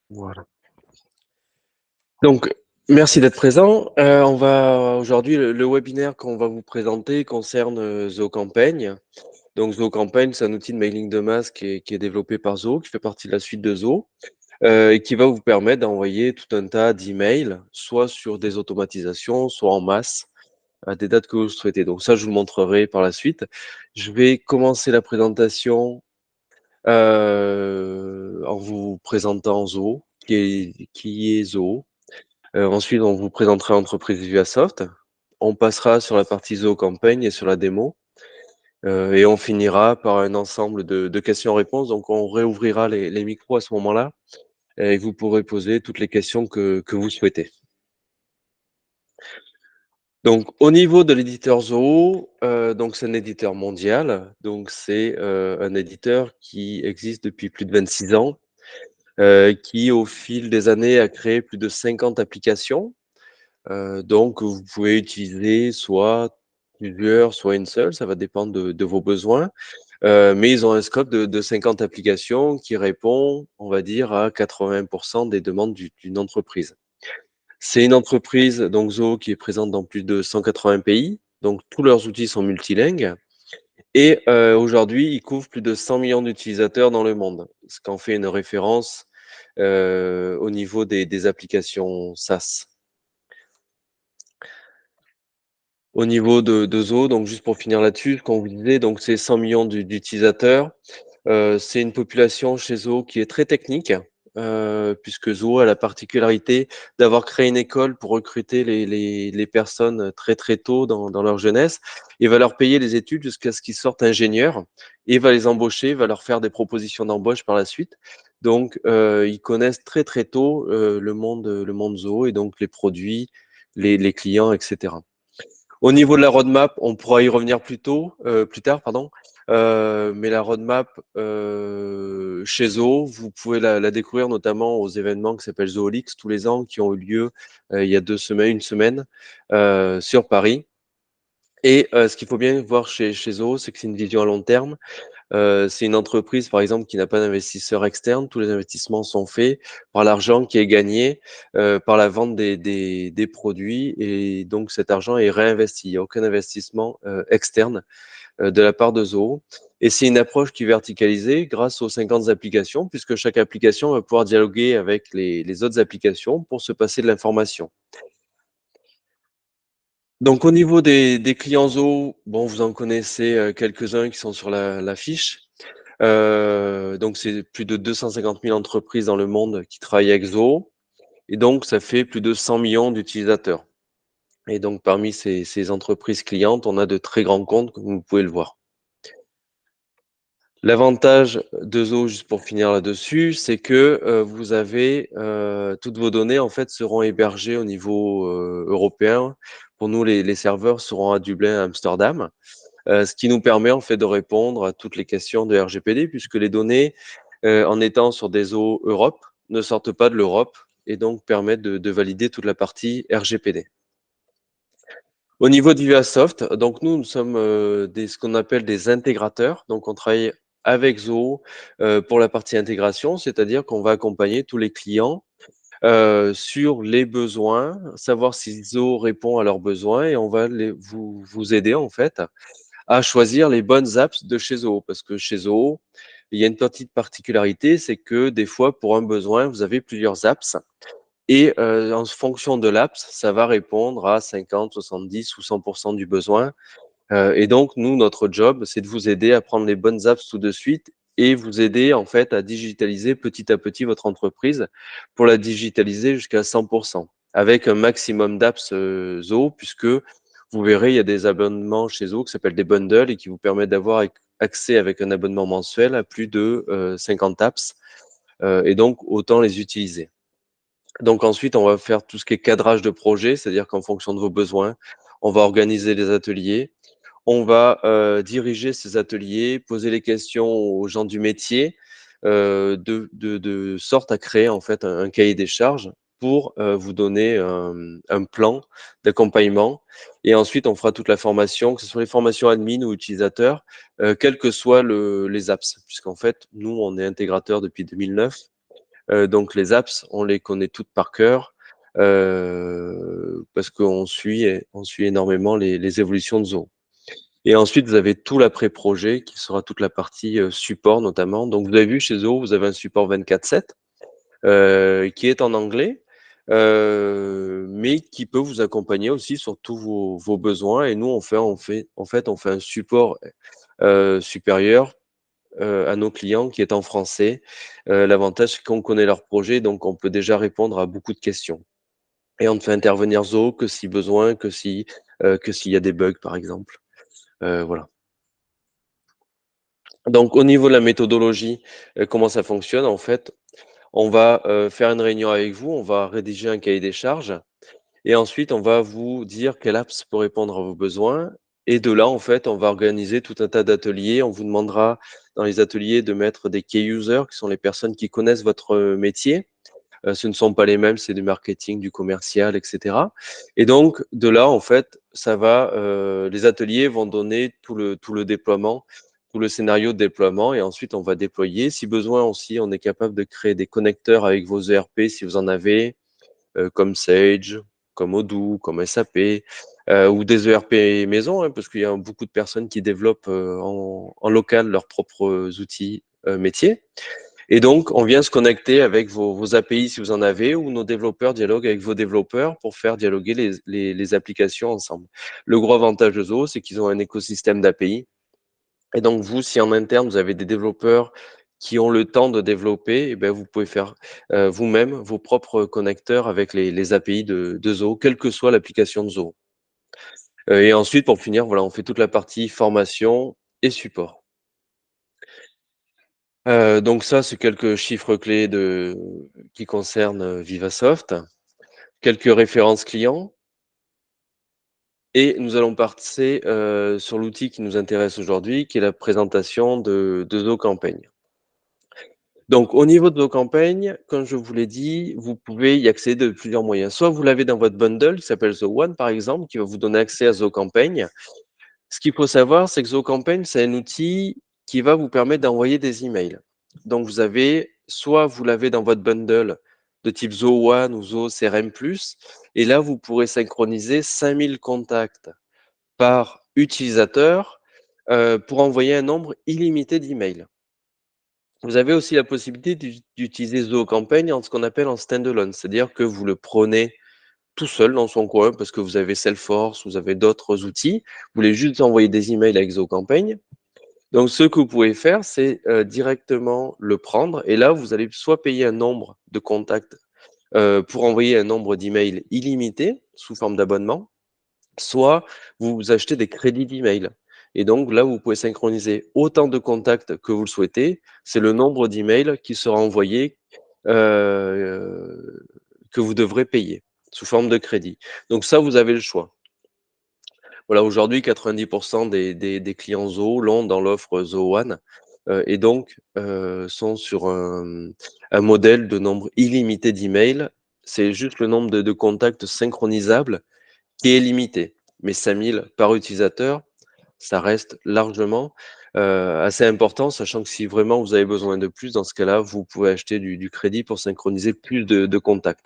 Voilà. Donc, merci d'être présent. On va aujourd'hui le webinaire qu'on va vous présenter concerne ZooCampaign. Donc ZooCampaign, c'est un outil de mailing de masse qui est développé par Zoo, qui fait partie de la suite de Zoo, et qui va vous permettre d'envoyer tout un tas d'emails, soit sur des automatisations, soit en masse, à des dates que vous souhaitez. Donc ça, je vous le montrerai par la suite. Je vais commencer la présentation en vous présentant Zoo, qui est Zoo. Ensuite, on vous présentera l'entreprise VivaSoft. On passera sur la partie ZooCampaign et sur la démo. Et on finira par un ensemble de questions-réponses. Donc, on réouvrira les micros à ce moment-là et vous pourrez poser toutes les questions que vous souhaitez. Donc, au niveau de l'éditeur Zoo, donc c'est un éditeur mondial. Donc, c'est un éditeur qui existe depuis plus de 26 ans, qui, au fil des années, a créé plus de 50 applications. Donc vous pouvez utiliser soit plusieurs, soit une seule, ça va dépendre de vos besoins. Mais ils ont un scope de 50 applications qui répond, on va dire, à 80 des demandes d'une entreprise. C'est une entreprise, donc Zoho, qui est présente dans plus de 180 pays. Donc tous leurs outils sont multilingues. Et aujourd'hui, ils couvrent plus de 100 millions d'utilisateurs dans le monde, ce qui en fait une référence au niveau des applications SaaS. Au niveau de Zoho, donc juste pour finir là-dessus, ce qu'on vous disait, donc c'est 100 millions d'utilisateurs. C'est une population chez Zoho qui est très technique, puisque Zoho a la particularité d'avoir créé une école pour recruter les personnes très très tôt dans leur jeunesse. Il va leur payer les études jusqu'à ce qu'ils sortent ingénieurs et va les embaucher, va leur faire des propositions d'embauche par la suite. Donc, ils connaissent très très tôt le monde Zoho et donc les produits, les clients, etc. Au niveau de la roadmap, on pourra y revenir plus tard, pardon. Mais la roadmap chez Zoho, vous pouvez la découvrir notamment aux événements qui s'appellent Zoolix tous les ans, qui ont eu lieu il y a 2 semaines, une semaine, sur Paris. Et ce qu'il faut bien voir chez Zoho, c'est que c'est une vision à long terme. C'est une entreprise, par exemple, qui n'a pas d'investisseurs externes. Tous les investissements sont faits par l'argent qui est gagné par la vente des produits et donc cet argent est réinvesti. Il n'y a aucun investissement externe de la part de Zoho. Et c'est une approche qui est verticalisée grâce aux 50 applications, puisque chaque application va pouvoir dialoguer avec les autres applications pour se passer de l'information. Donc au niveau des clients Zoho, bon, vous en connaissez quelques-uns qui sont sur la fiche. Donc c'est plus de 250 000 entreprises dans le monde qui travaillent avec Zoho et donc ça fait plus de 100 millions d'utilisateurs. Et donc parmi ces entreprises clientes, on a de très grands comptes, comme vous pouvez le voir. L'avantage de Zoho, juste pour finir là-dessus, c'est que vous avez toutes vos données en fait seront hébergées au niveau européen. Pour nous, les serveurs seront à Dublin, à Amsterdam. Ce qui nous permet en fait de répondre à toutes les questions de RGPD, puisque les données, en étant sur des eaux Europe, ne sortent pas de l'Europe et donc permettent de valider toute la partie RGPD. Au niveau de VivaSoft, donc nous sommes ce qu'on appelle des intégrateurs. Donc on travaille avec Zoho pour la partie intégration, c'est-à-dire qu'on va accompagner tous les clients sur les besoins, savoir si Zoho répond à leurs besoins et on va vous aider en fait à choisir les bonnes apps de chez Zoho. Parce que chez Zoho, il y a une petite particularité, c'est que des fois, pour un besoin, vous avez plusieurs apps. Et en fonction de l'apps, ça va répondre à 50, 70 ou 100% du besoin. Et donc, nous, notre job, c'est de vous aider à prendre les bonnes apps tout de suite et vous aider en fait à digitaliser petit à petit votre entreprise pour la digitaliser jusqu'à 100% avec un maximum d'apps Zoho, puisque vous verrez, il y a des abonnements chez Zoho qui s'appellent des bundles et qui vous permettent d'avoir accès avec un abonnement mensuel à plus de 50 apps et donc autant les utiliser. Donc ensuite, on va faire tout ce qui est cadrage de projet, c'est-à-dire qu'en fonction de vos besoins, on va organiser les ateliers, on va diriger ces ateliers, poser les questions aux gens du métier, de sorte à créer en fait un cahier des charges pour vous donner un plan d'accompagnement. Et ensuite, on fera toute la formation, que ce soit les formations admin ou utilisateurs, quels que soient les apps, puisqu'en fait, nous, on est intégrateur depuis 2009. Donc les apps, on les connaît toutes par cœur parce qu'on suit énormément les évolutions de Zoho. Et ensuite, vous avez tout l'après-projet qui sera toute la partie support notamment. Donc vous avez vu chez Zoho, vous avez un support 24/7 qui est en anglais, mais qui peut vous accompagner aussi sur tous vos besoins. Et nous, on fait un support supérieur à nos clients qui est en français. L'avantage, c'est qu'on connaît leur projet, donc on peut déjà répondre à beaucoup de questions. Et on ne fait intervenir Zoho que si besoin, que s'il y a des bugs, par exemple. Voilà. Donc, au niveau de la méthodologie, comment ça fonctionne? En fait, on va faire une réunion avec vous, on va rédiger un cahier des charges et ensuite on va vous dire quelle apps peut répondre à vos besoins. Et de là, en fait, on va organiser tout un tas d'ateliers. On vous demandera dans les ateliers de mettre des key users, qui sont les personnes qui connaissent votre métier. Ce ne sont pas les mêmes, c'est du marketing, du commercial, etc. Et donc, de là, en fait, les ateliers vont donner tout le déploiement, tout le scénario de déploiement, et ensuite, on va déployer. Si besoin aussi, on est capable de créer des connecteurs avec vos ERP, si vous en avez, comme Sage, comme Odoo, comme SAP, ou des ERP maison, hein, parce qu'il y a beaucoup de personnes qui développent en local leurs propres outils métiers. Et donc, on vient se connecter avec vos API si vous en avez, ou nos développeurs dialoguent avec vos développeurs pour faire dialoguer les applications ensemble. Le gros avantage de Zoho, c'est qu'ils ont un écosystème d'API. Et donc, vous, si en interne, vous avez des développeurs qui ont le temps de développer, eh ben, vous pouvez faire vous-même vos propres connecteurs avec les API de Zoho, quelle que soit l'application de Zoho. Et ensuite, pour finir, voilà, on fait toute la partie formation et support. Donc ça, c'est quelques chiffres clés qui concernent Vivasoft, quelques références clients et nous allons passer sur l'outil qui nous intéresse aujourd'hui, qui est la présentation de Zoho Campaign. Donc au niveau de Zoho Campaign, comme je vous l'ai dit, vous pouvez y accéder de plusieurs moyens. Soit vous l'avez dans votre bundle qui s'appelle Zoho One, par exemple, qui va vous donner accès à Zoho Campaign. Ce qu'il faut savoir, c'est que Zoho Campaign, c'est un outil qui va vous permettre d'envoyer des emails. Donc, soit vous l'avez dans votre bundle de type Zoho One ou Zoho CRM+, et là, vous pourrez synchroniser 5000 contacts par utilisateur pour envoyer un nombre illimité d'emails. Vous avez aussi la possibilité d'utiliser Zoho Campaign en ce qu'on appelle en standalone, c'est-à-dire que vous le prenez tout seul dans son coin parce que vous avez Salesforce, vous avez d'autres outils. Vous voulez juste envoyer des emails avec Zoho Campaign. Donc, ce que vous pouvez faire, c'est directement le prendre. Et là, vous allez soit payer un nombre de contacts pour envoyer un nombre d'emails illimité sous forme d'abonnement, soit vous achetez des crédits d'email. Et donc, là, vous pouvez synchroniser autant de contacts que vous le souhaitez. C'est le nombre d'emails qui sera envoyé que vous devrez payer sous forme de crédit. Donc ça, vous avez le choix. Voilà, aujourd'hui, 90% des clients Zoho l'ont dans l'offre Zoho One et donc sont sur un modèle de nombre illimité d'emails. C'est juste le nombre de contacts synchronisables qui est limité. Mais 5000 par utilisateur, ça reste largement assez important, sachant que si vraiment vous avez besoin de plus, dans ce cas-là, vous pouvez acheter du crédit pour synchroniser plus de contacts.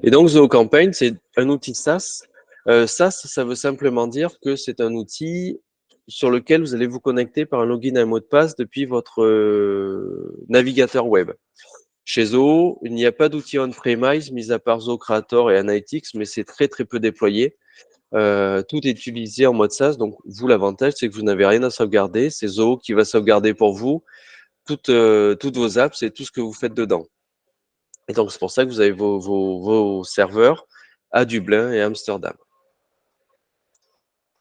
Et donc, Zoho Campaign, c'est un outil SaaS. SaaS, ça veut simplement dire que c'est un outil sur lequel vous allez vous connecter par un login et un mot de passe depuis votre navigateur web. Chez Zoho, il n'y a pas d'outil on-premise, mis à part Zoho Creator et Analytics, mais c'est très très peu déployé. Tout est utilisé en mode SaaS, donc vous, l'avantage, c'est que vous n'avez rien à sauvegarder. C'est Zoho qui va sauvegarder pour vous toutes vos apps et tout ce que vous faites dedans. Et donc, c'est pour ça que vous avez vos serveurs à Dublin et Amsterdam.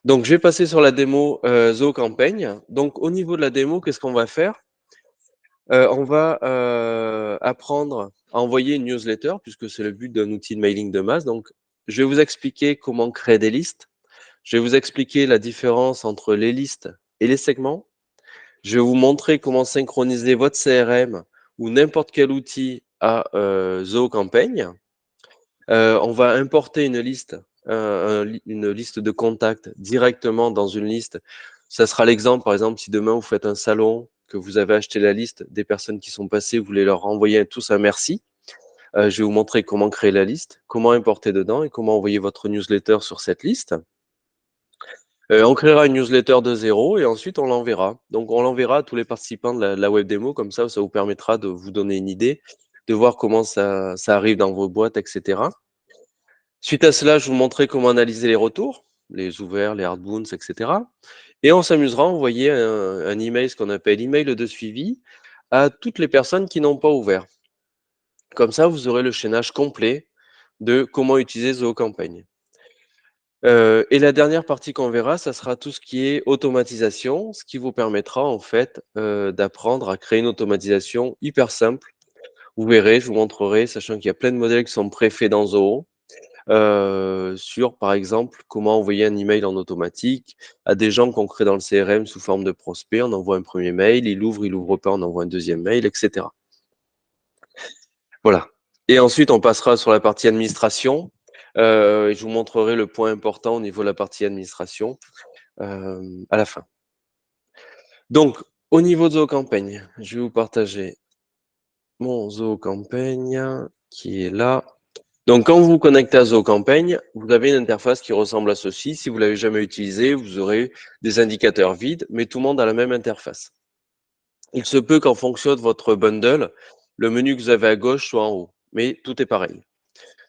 Donc, je vais passer sur la démo Zoho Campaign. Donc, au niveau de la démo, qu'est-ce qu'on va faire? On va apprendre à envoyer une newsletter, puisque c'est le but d'un outil de mailing de masse. Donc, je vais vous expliquer comment créer des listes. Je vais vous expliquer la différence entre les listes et les segments. Je vais vous montrer comment synchroniser votre CRM ou n'importe quel outil à Zoho Campaign. On va importer une liste de contacts directement dans une liste. Ça sera l'exemple, par exemple, si demain vous faites un salon, que vous avez acheté la liste des personnes qui sont passées, vous voulez leur envoyer tous un merci. Je vais vous montrer comment créer la liste, comment importer dedans et comment envoyer votre newsletter sur cette liste. On créera une newsletter de zéro et ensuite on l'enverra. Donc on l'enverra à tous les participants de la web démo, comme ça vous permettra de vous donner une idée, de voir comment ça arrive dans vos boîtes, etc. Suite à cela, je vous montrerai comment analyser les retours, les ouverts, les hard bounce, etc. Et on s'amusera à envoyer un email, ce qu'on appelle email de suivi, à toutes les personnes qui n'ont pas ouvert. Comme ça, vous aurez le chaînage complet de comment utiliser Zoho Campaign. Et la dernière partie qu'on verra, ça sera tout ce qui est automatisation, ce qui vous permettra en fait d'apprendre à créer une automatisation hyper simple. Vous verrez, je vous montrerai, sachant qu'il y a plein de modèles qui sont préfaits dans Zoho, sur par exemple comment envoyer un email en automatique à des gens qu'on crée dans le CRM sous forme de prospect. On envoie un premier mail, il ouvre pas, on envoie un deuxième mail, etc. Voilà. Et ensuite, on passera sur la partie administration. Et je vous montrerai le point important au niveau de la partie administration à la fin. Donc, au niveau de Zoho Campaign, je vais vous partager mon Zoho Campaign qui est là. Donc, quand vous vous connectez à Zoho Campaign, vous avez une interface qui ressemble à ceci. Si vous ne l'avez jamais utilisé, vous aurez des indicateurs vides, mais tout le monde a la même interface. Il se peut qu'en fonction de votre bundle, le menu que vous avez à gauche soit en haut, mais tout est pareil.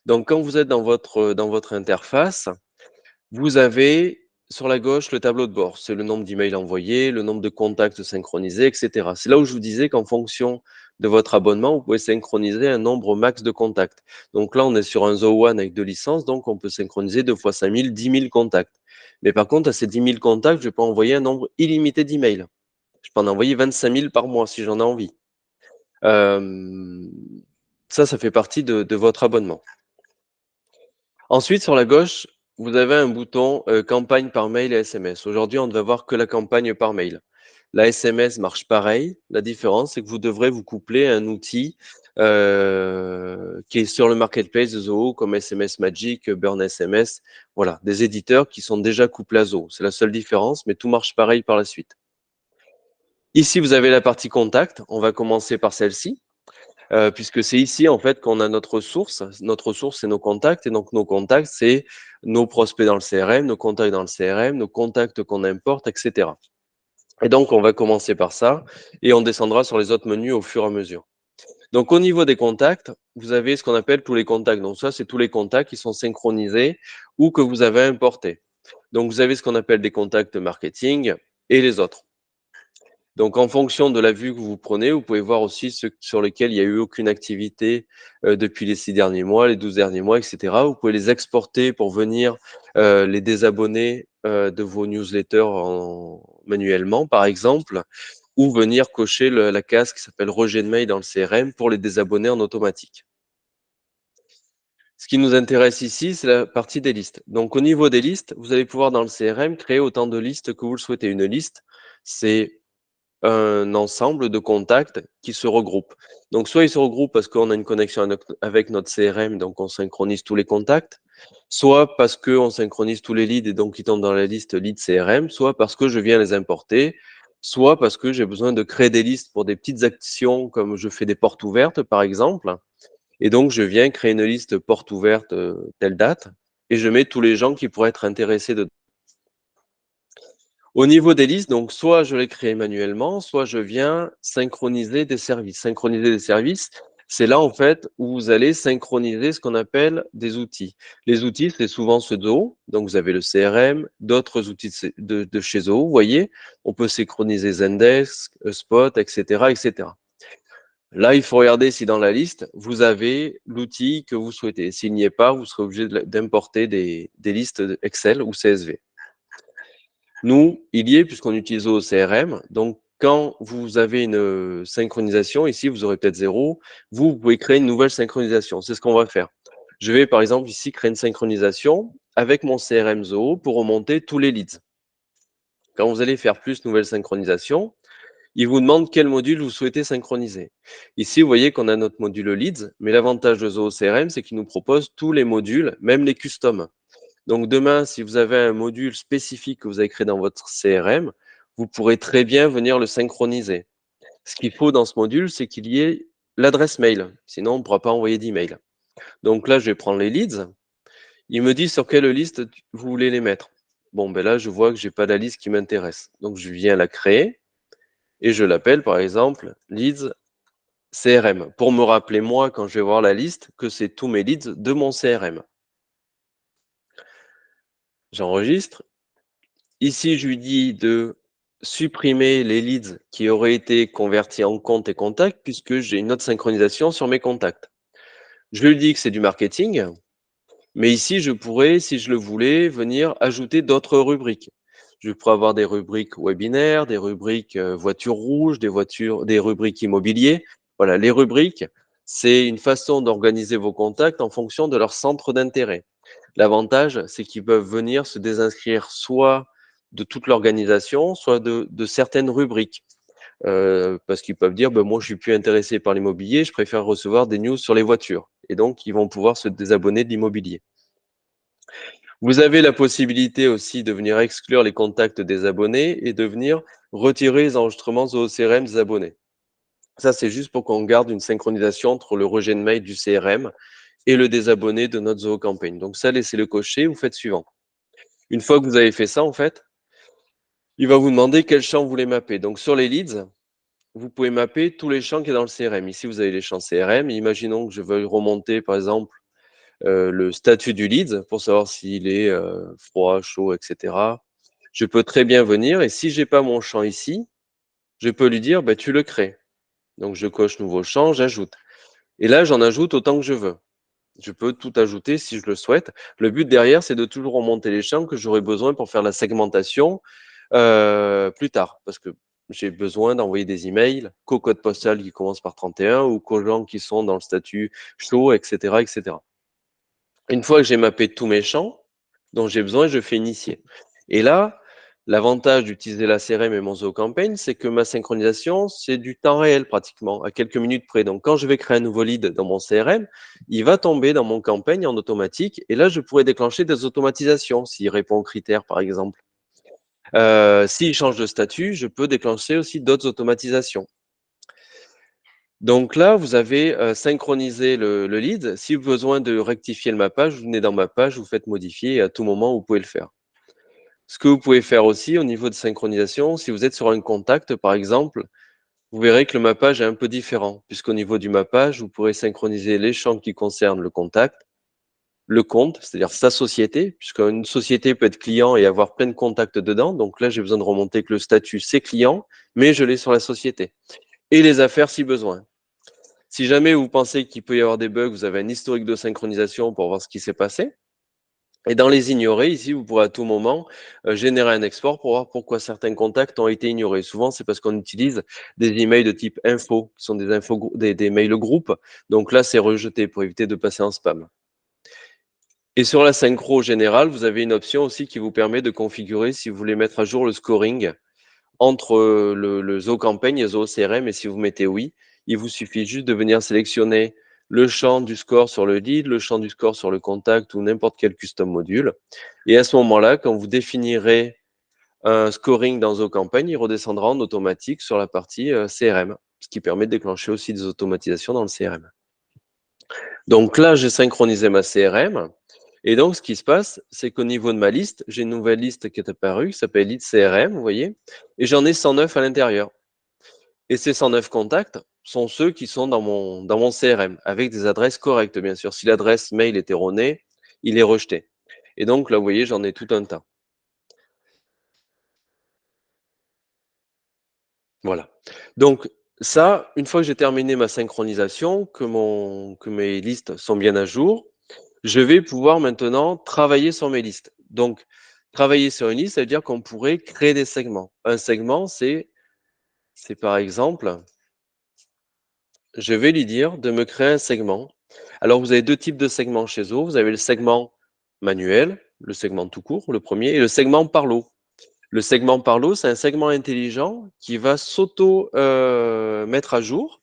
Donc, quand vous êtes dans votre interface, vous avez sur la gauche le tableau de bord. C'est le nombre d'emails envoyés, le nombre de contacts synchronisés, etc. C'est là où je vous disais qu'en fonction de votre abonnement, vous pouvez synchroniser un nombre max de contacts. Donc là, on est sur un Zoho One avec 2 licences, donc on peut synchroniser 2 fois 5000, 10 000 contacts. Mais par contre, à ces 10 000 contacts, je peux envoyer un nombre illimité d'emails. Je peux en envoyer 25 000 par mois si j'en ai envie. Ça fait partie de votre abonnement. Ensuite, sur la gauche, vous avez un bouton campagne par mail et SMS. Aujourd'hui, on ne va voir que la campagne par mail. La SMS marche pareil. La différence, c'est que vous devrez vous coupler à un outil qui est sur le marketplace de Zoho, comme SMS Magic, Burn SMS. Voilà, des éditeurs qui sont déjà couplés à Zoho. C'est la seule différence, mais tout marche pareil par la suite. Ici, vous avez la partie contact. On va commencer par celle-ci. Puisque c'est ici en fait qu'on a notre source. Notre source, c'est nos contacts. Et donc nos contacts, c'est nos prospects dans le CRM, nos contacts dans le CRM, nos contacts qu'on importe, etc. Et donc, on va commencer par ça et on descendra sur les autres menus au fur et à mesure. Donc, au niveau des contacts, vous avez ce qu'on appelle tous les contacts. Donc, ça, c'est tous les contacts qui sont synchronisés ou que vous avez importés. Donc, vous avez ce qu'on appelle des contacts marketing et les autres. Donc, en fonction de la vue que vous prenez, vous pouvez voir aussi ceux sur lesquels il n'y a eu aucune activité depuis les 6 derniers mois, les 12 derniers mois, etc. Vous pouvez les exporter pour venir les désabonner de vos newsletters manuellement, par exemple, ou venir cocher la case qui s'appelle rejet de mail dans le CRM pour les désabonner en automatique. Ce qui nous intéresse ici, c'est la partie des listes. Donc, au niveau des listes, vous allez pouvoir dans le CRM créer autant de listes que vous le souhaitez. Une liste, c'est un ensemble de contacts qui se regroupent. Donc, soit ils se regroupent parce qu'on a une connexion avec notre CRM, donc on synchronise tous les contacts, soit parce qu'on synchronise tous les leads et donc ils tombent dans la liste lead CRM, soit parce que je viens les importer, soit parce que j'ai besoin de créer des listes pour des petites actions comme je fais des portes ouvertes, par exemple. Et donc, je viens créer une liste porte ouverte telle date et je mets tous les gens qui pourraient être intéressés dedans. Au niveau des listes, donc soit je les crée manuellement, soit je viens synchroniser des services. Synchroniser des services, c'est là en fait où vous allez synchroniser ce qu'on appelle des outils. Les outils, c'est souvent ceux de Zoho. Donc vous avez le CRM, d'autres outils de chez Zoho. Vous voyez, on peut synchroniser Zendesk, Spot, etc., etc. Là, il faut regarder si dans la liste, vous avez l'outil que vous souhaitez. S'il n'y est pas, vous serez obligé d'importer des listes Excel ou CSV. Nous, il y est puisqu'on utilise au CRM. Donc, quand vous avez une synchronisation, ici, vous aurez peut-être 0. Vous pouvez créer une nouvelle synchronisation. C'est ce qu'on va faire. Je vais, par exemple, ici, créer une synchronisation avec mon CRM Zoho pour remonter tous les leads. Quand vous allez faire plus nouvelle synchronisation, il vous demande quel module vous souhaitez synchroniser. Ici, vous voyez qu'on a notre module leads, mais l'avantage de Zoho CRM, c'est qu'il nous propose tous les modules, même les customs. Donc demain, si vous avez un module spécifique que vous avez créé dans votre CRM, vous pourrez très bien venir le synchroniser. Ce qu'il faut dans ce module, c'est qu'il y ait l'adresse mail. Sinon, on ne pourra pas envoyer d'email. Donc là, je vais prendre les leads. Il me dit sur quelle liste vous voulez les mettre. Bon, ben là, je vois que j'ai pas la liste qui m'intéresse. Donc, je viens la créer et je l'appelle, par exemple, leads CRM, pour me rappeler, moi, quand je vais voir la liste, que c'est tous mes leads de mon CRM. J'enregistre. Ici, je lui dis de supprimer les leads qui auraient été convertis en comptes et contacts, puisque j'ai une autre synchronisation sur mes contacts. Je lui dis que c'est du marketing, mais ici, je pourrais, si je le voulais, venir ajouter d'autres rubriques. Je pourrais avoir des rubriques webinaires, des rubriques voitures rouges, des rubriques immobiliers. Voilà, les rubriques, c'est une façon d'organiser vos contacts en fonction de leur centre d'intérêt. L'avantage, c'est qu'ils peuvent venir se désinscrire soit de toute l'organisation, soit de certaines rubriques. Parce qu'ils peuvent dire, ben, moi, je suis plus intéressé par l'immobilier, je préfère recevoir des news sur les voitures. Et donc, ils vont pouvoir se désabonner de l'immobilier. Vous avez la possibilité aussi de venir exclure les contacts des abonnés et de venir retirer les enregistrements au CRM des abonnés. Ça, c'est juste pour qu'on garde une synchronisation entre le rejet de mail du CRM et le désabonné de notre Zoho Campaign. Donc ça, laissez-le cocher, vous faites suivant. Une fois que vous avez fait ça, en fait, il va vous demander quel champ vous voulez mapper. Donc sur les leads, vous pouvez mapper tous les champs qui est dans le CRM. Ici, vous avez les champs CRM. Imaginons que je veuille remonter, par exemple, le statut du lead pour savoir s'il est froid, chaud, etc. Je peux très bien venir et si j'ai pas mon champ ici, je peux lui dire bah, tu le crées. Donc je coche nouveau champ, j'ajoute. Et là, j'en ajoute autant que je veux. Je peux tout ajouter si je le souhaite. Le but derrière, c'est de toujours remonter les champs que j'aurai besoin pour faire la segmentation plus tard. Parce que j'ai besoin d'envoyer des emails qu'au code postal qui commence par 31 ou qu'aux gens qui sont dans le statut chaud, etc., etc. Une fois que j'ai mappé tous mes champs dont j'ai besoin, je fais initier. Et là, l'avantage d'utiliser la CRM et mon Zoho Campaign, c'est que ma synchronisation, c'est du temps réel pratiquement, à quelques minutes près. Donc, quand je vais créer un nouveau lead dans mon CRM, il va tomber dans mon campagne en automatique. Et là, je pourrais déclencher des automatisations s'il répond aux critères, par exemple. S'il change de statut, je peux déclencher aussi d'autres automatisations. Donc là, vous avez synchronisé le lead. Si vous avez besoin de rectifier le mappage, vous venez dans Mappage, vous faites modifier et à tout moment, vous pouvez le faire. Ce que vous pouvez faire aussi au niveau de synchronisation, si vous êtes sur un contact, par exemple, vous verrez que le mappage est un peu différent, puisqu'au niveau du mappage, vous pourrez synchroniser les champs qui concernent le contact, le compte, c'est-à-dire sa société, puisqu'une société peut être client et avoir plein de contacts dedans. Donc là, j'ai besoin de remonter que le statut, c'est client, mais je l'ai sur la société. Et les affaires si besoin. Si jamais vous pensez qu'il peut y avoir des bugs, vous avez un historique de synchronisation pour voir ce qui s'est passé. Et dans les ignorés, ici, vous pourrez à tout moment générer un export pour voir pourquoi certains contacts ont été ignorés. Souvent, c'est parce qu'on utilise des emails de type info, qui sont des, des mails groupes. Donc là, c'est rejeté pour éviter de passer en spam. Et sur la synchro générale, vous avez une option aussi qui vous permet de configurer si vous voulez mettre à jour le scoring entre le Zoho Campaign et Zoho CRM. Et si vous mettez oui, il vous suffit juste de venir sélectionner le champ du score sur le lead, le champ du score sur le contact ou n'importe quel custom module. Et à ce moment-là, quand vous définirez un scoring dans Zoho Campaign, il redescendra en automatique sur la partie CRM, ce qui permet de déclencher aussi des automatisations dans le CRM. Donc là, j'ai synchronisé ma CRM. Et donc, ce qui se passe, c'est qu'au niveau de ma liste, j'ai une nouvelle liste qui est apparue, qui s'appelle Lead CRM, vous voyez, et j'en ai 109 à l'intérieur. Et ces 109 contacts sont ceux qui sont dans mon CRM, avec des adresses correctes, bien sûr. Si l'adresse mail est erronée, il est rejeté. Et donc, là, vous voyez, j'en ai tout un tas. Voilà. Donc, ça, une fois que j'ai terminé ma synchronisation, que mes listes sont bien à jour, je vais pouvoir maintenant travailler sur mes listes. Donc, travailler sur une liste, ça veut dire qu'on pourrait créer des segments. Un segment, c'est par exemple, je vais lui dire de me créer un segment. Alors, vous avez deux types de segments chez Zoho. Vous avez le segment manuel, le segment tout court, le premier, et le segment par lot. Le segment par lot, c'est un segment intelligent qui va s'auto mettre à jour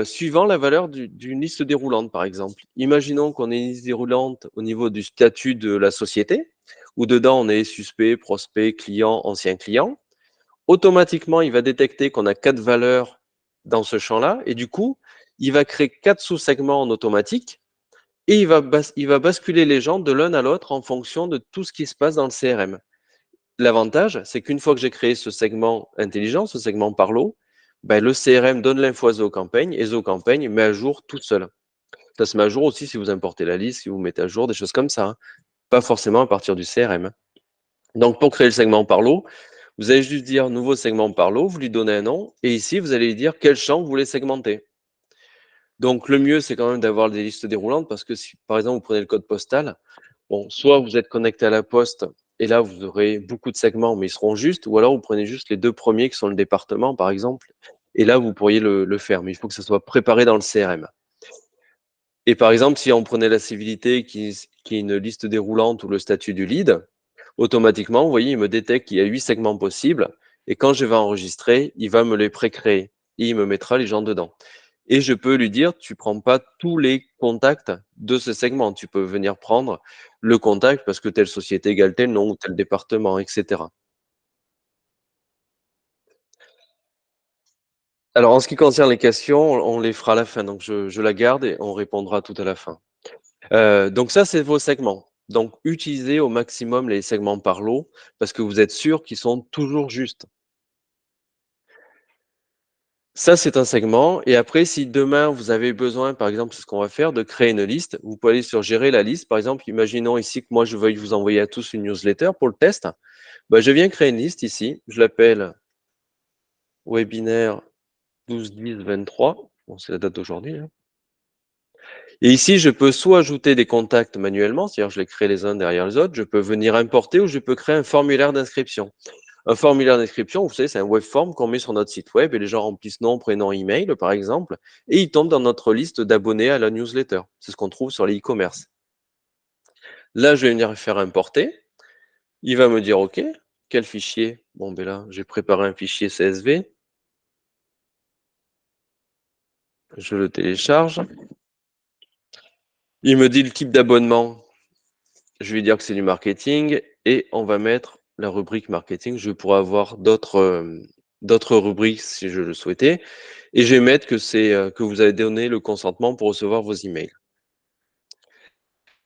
suivant la valeur d'une liste déroulante, par exemple. Imaginons qu'on ait une liste déroulante au niveau du statut de la société, où dedans on est suspect, prospect, client, ancien client. automatiquement, il va détecter qu'on a 4 valeurs dans ce champ-là et du coup, il va créer 4 sous-segments en automatique et il va basculer les gens de l'un à l'autre en fonction de tout ce qui se passe dans le CRM. L'avantage, c'est qu'une fois que j'ai créé ce segment intelligent, ce segment Parlo, ben, le CRM donne l'info à ZooCampaign et ZooCampaign met à jour tout seul. Ça se met à jour aussi si vous importez la liste, si vous mettez à jour, des choses comme ça, hein. Pas forcément à partir du CRM. Donc, pour créer le segment Parlo, vous allez juste dire nouveau segment Parlo, vous lui donnez un nom, et ici, vous allez lui dire quel champ vous voulez segmenter. Donc, le mieux, c'est quand même d'avoir des listes déroulantes parce que si, par exemple, vous prenez le code postal, bon, soit vous êtes connecté à la poste et là, vous aurez beaucoup de segments, mais ils seront justes, ou alors vous prenez juste les 2 premiers qui sont le département, par exemple, et là, vous pourriez le faire, mais il faut que ça soit préparé dans le CRM. Et par exemple, si on prenait la civilité qui est une liste déroulante ou le statut du lead, automatiquement, vous voyez, il me détecte qu'il y a 8 segments possibles et quand je vais enregistrer, il va me les précréer et il me mettra les gens dedans. Et je peux lui dire, tu prends pas tous les contacts de ce segment. Tu peux venir prendre le contact parce que telle société égale tel nom ou tel département, etc. Alors, en ce qui concerne les questions, on les fera à la fin. Donc, je la garde et on répondra tout à la fin. Donc ça, c'est vos segments. Donc, utilisez au maximum les segments par lot parce que vous êtes sûr qu'ils sont toujours justes. Ça, c'est un segment. Et après, si demain, vous avez besoin, par exemple, c'est ce qu'on va faire, de créer une liste, vous pouvez aller sur gérer la liste. Par exemple, imaginons ici que moi, je veuille vous envoyer à tous une newsletter pour le test. Bah, je viens créer une liste ici. Je l'appelle webinaire 12-10-23. Bon, c'est la date d'aujourd'hui, hein. Et ici, je peux soit ajouter des contacts manuellement, c'est-à-dire je les crée les uns derrière les autres, je peux venir importer ou je peux créer un formulaire d'inscription. Un formulaire d'inscription, vous savez, c'est un web form qu'on met sur notre site web et les gens remplissent nom, prénom, email, par exemple, et ils tombent dans notre liste d'abonnés à la newsletter. C'est ce qu'on trouve sur les e-commerce. Là, je vais venir faire importer. Il va me dire OK, quel fichier? Bon, ben là, j'ai préparé un fichier CSV. Je le télécharge. Il me dit le type d'abonnement. Je vais dire que c'est du marketing et on va mettre la rubrique marketing. Je pourrais avoir d'autres rubriques si je le souhaitais. Et je vais mettre que c'est que vous avez donné le consentement pour recevoir vos emails.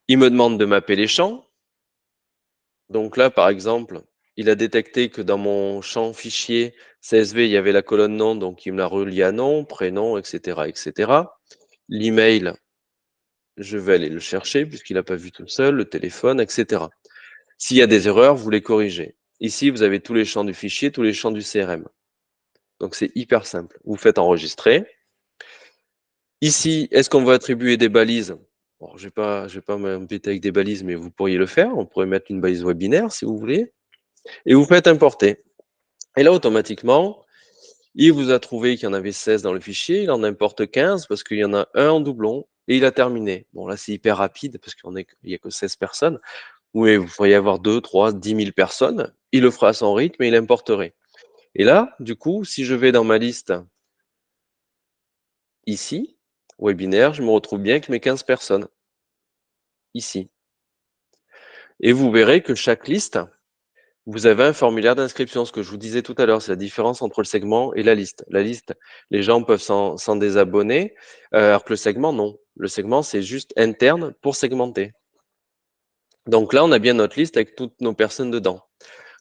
Il me demande de mapper les champs. Donc là, par exemple, il a détecté que dans mon champ fichier CSV, il y avait la colonne nom, donc il me l'a relié à nom, prénom, etc., etc. L'email, je vais aller le chercher puisqu'il n'a pas vu tout seul, le téléphone, etc. S'il y a des erreurs, vous les corrigez. Ici, vous avez tous les champs du fichier, tous les champs du CRM. Donc, c'est hyper simple. Vous faites enregistrer. Ici, est-ce qu'on va attribuer des balises? Bon, je vais pas m'embêter avec des balises, mais vous pourriez le faire. On pourrait mettre une balise webinaire si vous voulez. Et vous faites importer. Et là, automatiquement, il vous a trouvé qu'il y en avait 16 dans le fichier. Il en importe 15 parce qu'il y en a un en doublon. Et il a terminé. Bon, là, c'est hyper rapide parce qu'il n'y a que 16 personnes. Oui, vous pourriez avoir 2, 3, 10 000 personnes. Il le fera à son rythme et il importerait. Et là, du coup, si je vais dans ma liste ici, webinaire, je me retrouve bien avec mes 15 personnes ici. Et vous verrez que chaque liste, vous avez un formulaire d'inscription. Ce que je vous disais tout à l'heure, c'est la différence entre le segment et la liste. La liste, les gens peuvent s'en désabonner, alors que le segment, non. Le segment, c'est juste interne pour segmenter. Donc là, on a bien notre liste avec toutes nos personnes dedans.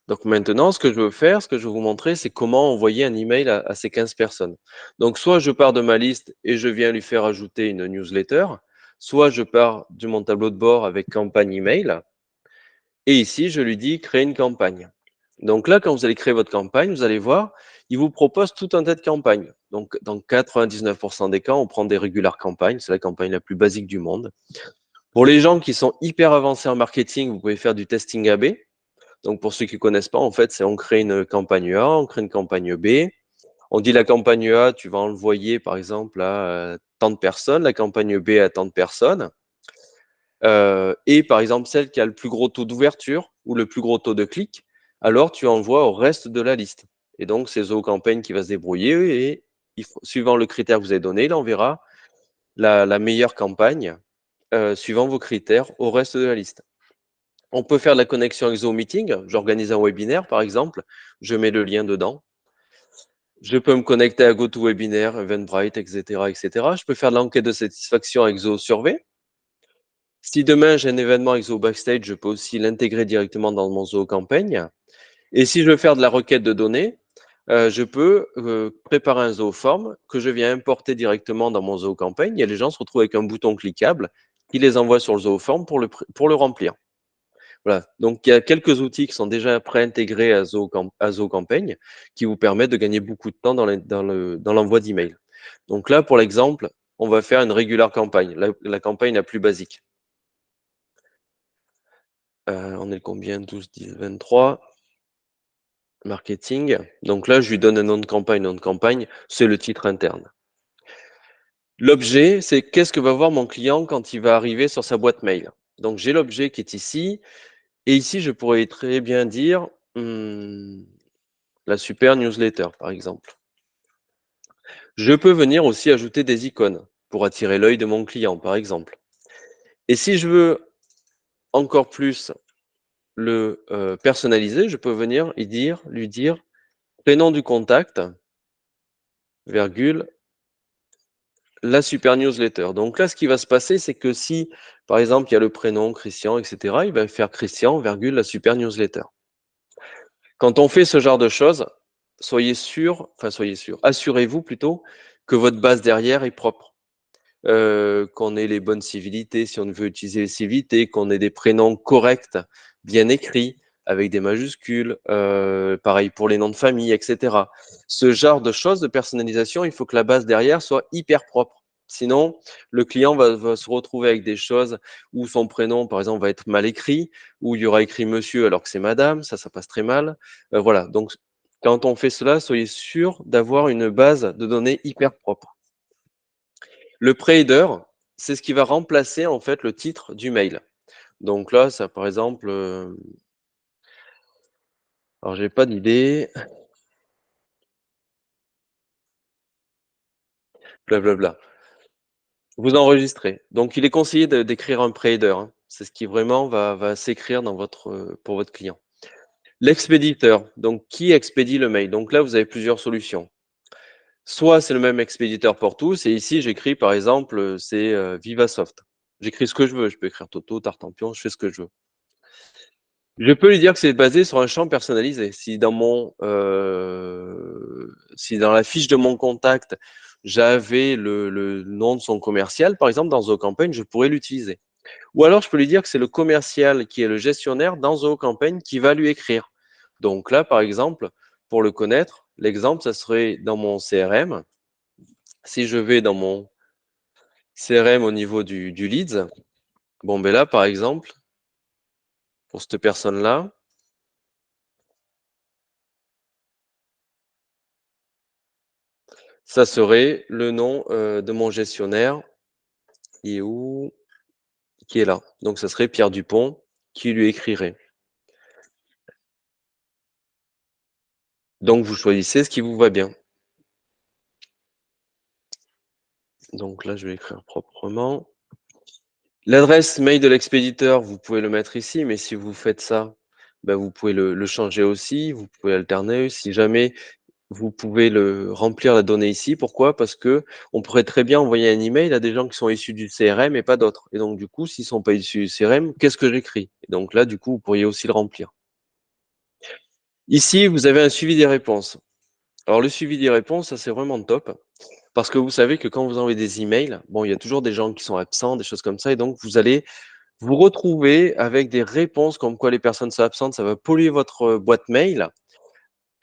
Donc maintenant, ce que je veux faire, ce que je vais vous montrer, c'est comment envoyer un email à ces 15 personnes. Donc soit je pars de ma liste et je viens lui faire ajouter une newsletter, soit je pars de mon tableau de bord avec campagne email, et ici, je lui dis créer une campagne. Donc là, quand vous allez créer votre campagne, vous allez voir, il vous propose tout un tas de campagnes. Donc dans 99% des cas, on prend des régulars campagnes, c'est la campagne la plus basique du monde. Pour les gens qui sont hyper avancés en marketing, vous pouvez faire du testing AB. Donc, pour ceux qui ne connaissent pas, en fait, c'est on crée une campagne A, on crée une campagne B. On dit la campagne A, tu vas envoyer, par exemple, à tant de personnes, la campagne B à tant de personnes. Et par exemple, celle qui a le plus gros taux d'ouverture ou le plus gros taux de clic, alors tu envoies au reste de la liste. Et donc, c'est ZooCampaign qui va se débrouiller et suivant le critère que vous avez donné, il enverra la meilleure campagne suivant vos critères au reste de la liste. On peut faire de la connexion avec ZooMeeting. J'organise un webinaire, par exemple. Je mets le lien dedans. Je peux me connecter à GoToWebinar, Eventbrite, etc., etc. Je peux faire de l'enquête de satisfaction avec ZooSurvey. Si demain j'ai un événement avec Zoo Backstage, je peux aussi l'intégrer directement dans mon Zoo Campaign. Et si je veux faire de la requête de données, je peux préparer un zooform que je viens importer directement dans mon Zoo Campaign et les gens se retrouvent avec un bouton cliquable qui les envoie sur le zooform pour le remplir. Voilà. Donc, il y a quelques outils qui sont déjà préintégrés à Zoo Campaign qui vous permettent de gagner beaucoup de temps dans l'envoi d'emails. Donc là, pour l'exemple, on va faire une régulière campagne, la campagne la plus basique. On est le combien? 12, 10, 23. Marketing. Donc là, je lui donne un nom de campagne. Nom de campagne, c'est le titre interne. L'objet, c'est qu'est-ce que va voir mon client quand il va arriver sur sa boîte mail. Donc j'ai l'objet qui est ici. Et ici, je pourrais très bien dire la super newsletter, par exemple. Je peux venir aussi ajouter des icônes pour attirer l'œil de mon client, par exemple. Et si je veux encore plus le personnaliser, je peux venir lui dire prénom du contact, virgule, la super newsletter. Donc là, ce qui va se passer, c'est que si, par exemple, il y a le prénom Christian, etc., il va faire Christian, virgule, la super newsletter. Quand on fait ce genre de choses, assurez-vous plutôt que votre base derrière est propre. Qu'on ait les bonnes civilités, si on veut utiliser les civilités, qu'on ait des prénoms corrects, bien écrits, avec des majuscules, pareil pour les noms de famille, etc. Ce genre de choses de personnalisation, il faut que la base derrière soit hyper propre. Sinon, le client va se retrouver avec des choses où son prénom, par exemple, va être mal écrit, où il y aura écrit monsieur alors que c'est madame, ça passe très mal. Voilà, donc quand on fait cela, soyez sûr d'avoir une base de données hyper propre. Le pre-header, c'est ce qui va remplacer en fait le titre du mail. Donc là, ça par exemple, alors j'ai pas d'idée, blablabla. Vous enregistrez. Donc il est conseillé d'écrire un pre-header, hein. C'est ce qui vraiment va s'écrire pour votre client. L'expéditeur, donc qui expédie le mail? Donc là, vous avez plusieurs solutions. Soit c'est le même expéditeur pour tous, et ici j'écris par exemple, c'est Vivasoft. J'écris ce que je veux, je peux écrire Toto, Tartampion, je fais ce que je veux. Je peux lui dire que c'est basé sur un champ personnalisé. Si dans la fiche de mon contact, j'avais le nom de son commercial, par exemple, dans ZooCampaign, je pourrais l'utiliser. Ou alors, je peux lui dire que c'est le commercial qui est le gestionnaire dans ZooCampaign qui va lui écrire. Donc là, par exemple, pour le connaître, l'exemple, ça serait dans mon CRM. Si je vais dans mon CRM au niveau du leads, bon, ben là, par exemple, pour cette personne-là, ça serait le nom de mon gestionnaire qui est où? Qui est là. Donc, ça serait Pierre Dupont qui lui écrirait. Donc, vous choisissez ce qui vous va bien. Donc là, je vais écrire proprement. L'adresse mail de l'expéditeur, vous pouvez le mettre ici, mais si vous faites ça, ben, vous pouvez le changer aussi, vous pouvez alterner. Si jamais vous pouvez le remplir la donnée ici. Pourquoi? Parce que on pourrait très bien envoyer un email à des gens qui sont issus du CRM et pas d'autres. Et donc, du coup, s'ils sont pas issus du CRM, qu'est-ce que j'écris? Et donc là, du coup, vous pourriez aussi le remplir. Ici, vous avez un suivi des réponses. Alors, le suivi des réponses, ça, c'est vraiment top. Parce que vous savez que quand vous envoyez des emails, bon, il y a toujours des gens qui sont absents, des choses comme ça. Et donc, vous allez vous retrouver avec des réponses comme quoi les personnes sont absentes. Ça va polluer votre boîte mail.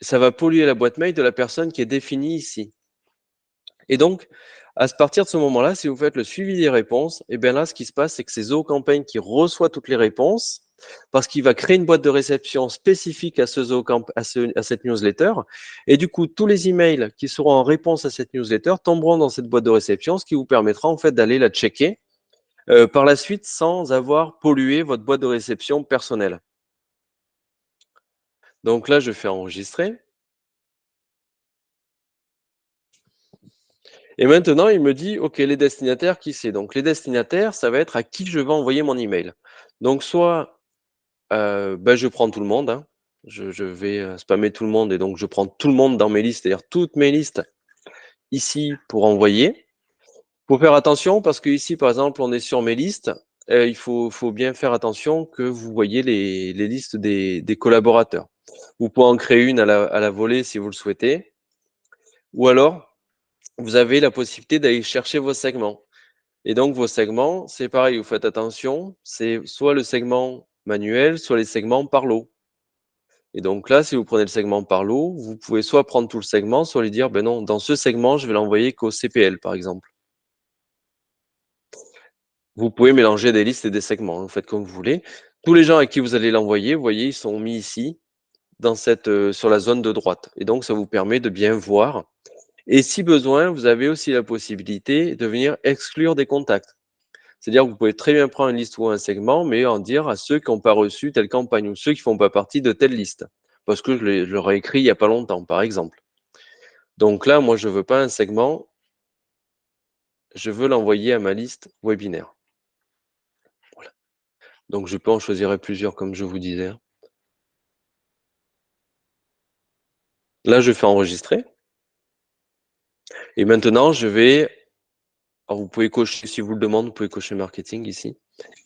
Ça va polluer la boîte mail de la personne qui est définie ici. Et donc, à partir de ce moment-là, si vous faites le suivi des réponses, et bien là, ce qui se passe, c'est que c'est ZooCampaign qui reçoit toutes les réponses parce qu'il va créer une boîte de réception spécifique à cette newsletter. Et du coup, tous les emails qui seront en réponse à cette newsletter tomberont dans cette boîte de réception, ce qui vous permettra en fait d'aller la checker par la suite sans avoir pollué votre boîte de réception personnelle. Donc là, je fais enregistrer. Et maintenant, il me dit, OK, les destinataires, qui c'est? Donc, les destinataires, ça va être à qui je vais envoyer mon email. Donc, soit je prends tout le monde, hein. Je vais spammer tout le monde et donc je prends tout le monde dans mes listes, c'est-à-dire toutes mes listes ici pour envoyer. Faut faire attention parce que ici, par exemple, on est sur mes listes. Il faut bien faire attention que vous voyez les listes des collaborateurs. Vous pouvez en créer une à la volée si vous le souhaitez. Ou alors, vous avez la possibilité d'aller chercher vos segments. Et donc, vos segments, c'est pareil, vous faites attention, c'est soit le segment manuel, soit les segments par lot. Et donc là, si vous prenez le segment par lot, vous pouvez soit prendre tout le segment, soit lui dire, ben non, dans ce segment, je vais l'envoyer qu'au CPL, par exemple. Vous pouvez mélanger des listes et des segments, hein, vous faites comme vous voulez. Tous les gens à qui vous allez l'envoyer, vous voyez, ils sont mis ici, dans sur la zone de droite. Et donc, ça vous permet de bien voir. Et si besoin, vous avez aussi la possibilité de venir exclure des contacts. C'est-à-dire que vous pouvez très bien prendre une liste ou un segment, mais en dire à ceux qui n'ont pas reçu telle campagne ou ceux qui ne font pas partie de telle liste. Parce que je leur ai écrit il n'y a pas longtemps, par exemple. Donc là, moi, je ne veux pas un segment, je veux l'envoyer à ma liste webinaire. Voilà. Donc je peux en choisir plusieurs, comme je vous disais. Là, je fais enregistrer. Et maintenant, je vais. Alors, vous pouvez cocher, si vous le demandez, vous pouvez cocher marketing ici.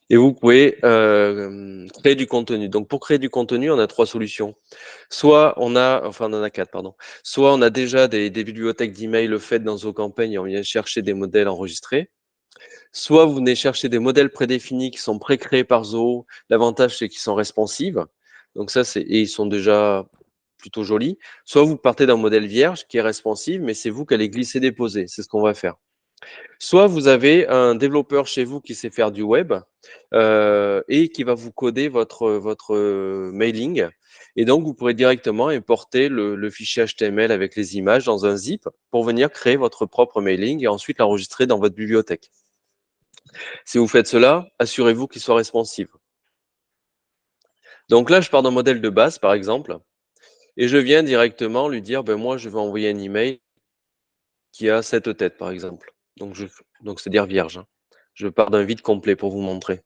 Et vous pouvez créer du contenu. Donc, pour créer du contenu, on a trois solutions. Soit on en a quatre, pardon. Soit on a déjà des bibliothèques d'email faites dans nos campagnes et on vient chercher des modèles enregistrés. Soit vous venez chercher des modèles prédéfinis qui sont pré-créés par Zoho. L'avantage, c'est qu'ils sont responsives. Donc et ils sont déjà plutôt jolis. Soit vous partez d'un modèle vierge qui est responsive, mais c'est vous qui allez glisser déposer. C'est ce qu'on va faire. Soit vous avez un développeur chez vous qui sait faire du web et qui va vous coder votre mailing. Et donc, vous pourrez directement importer le fichier HTML avec les images dans un zip pour venir créer votre propre mailing et ensuite l'enregistrer dans votre bibliothèque. Si vous faites cela, assurez-vous qu'il soit responsive. Donc là, je pars d'un modèle de base, par exemple, et je viens directement lui dire, ben moi, je vais envoyer un email qui a cette tête, par exemple. Donc c'est-à-dire vierge, hein. Je pars d'un vide complet pour vous montrer.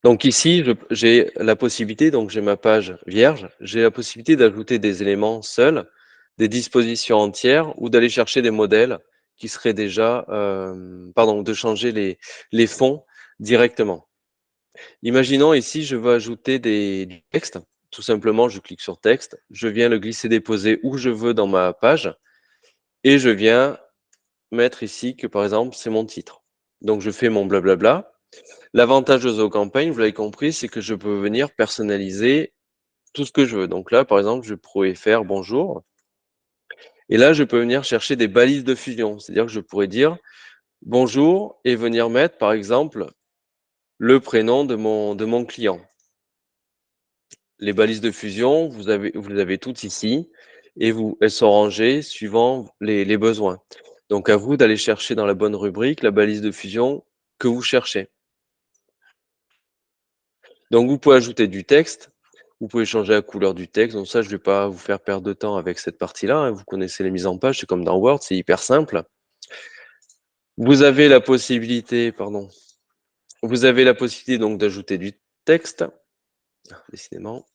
Donc ici, j'ai la possibilité, donc j'ai ma page vierge, j'ai la possibilité d'ajouter des éléments seuls, des dispositions entières ou d'aller chercher des modèles qui seraient déjà, pardon, de changer les fonds directement. Imaginons ici, je veux ajouter du texte. Tout simplement, je clique sur texte, je viens le glisser-déposer où je veux dans ma page et je viens mettre ici que par exemple, c'est mon titre. Donc je fais mon blablabla. L'avantage de ZooCampaign, vous l'avez compris, c'est que je peux venir personnaliser tout ce que je veux. Donc là, par exemple, je pourrais faire bonjour. Et là, je peux venir chercher des balises de fusion. C'est-à-dire que je pourrais dire bonjour et venir mettre, par exemple, le prénom de mon client. Les balises de fusion, vous les avez toutes ici et elles sont rangées suivant les besoins. Donc à vous d'aller chercher dans la bonne rubrique la balise de fusion que vous cherchez. Donc vous pouvez ajouter du texte, vous pouvez changer la couleur du texte. Donc ça, je ne vais pas vous faire perdre de temps avec cette partie-là, hein. Vous connaissez les mises en page, c'est comme dans Word, c'est hyper simple. Vous avez la possibilité, pardon, vous avez la possibilité donc d'ajouter du texte. Ah, décidément.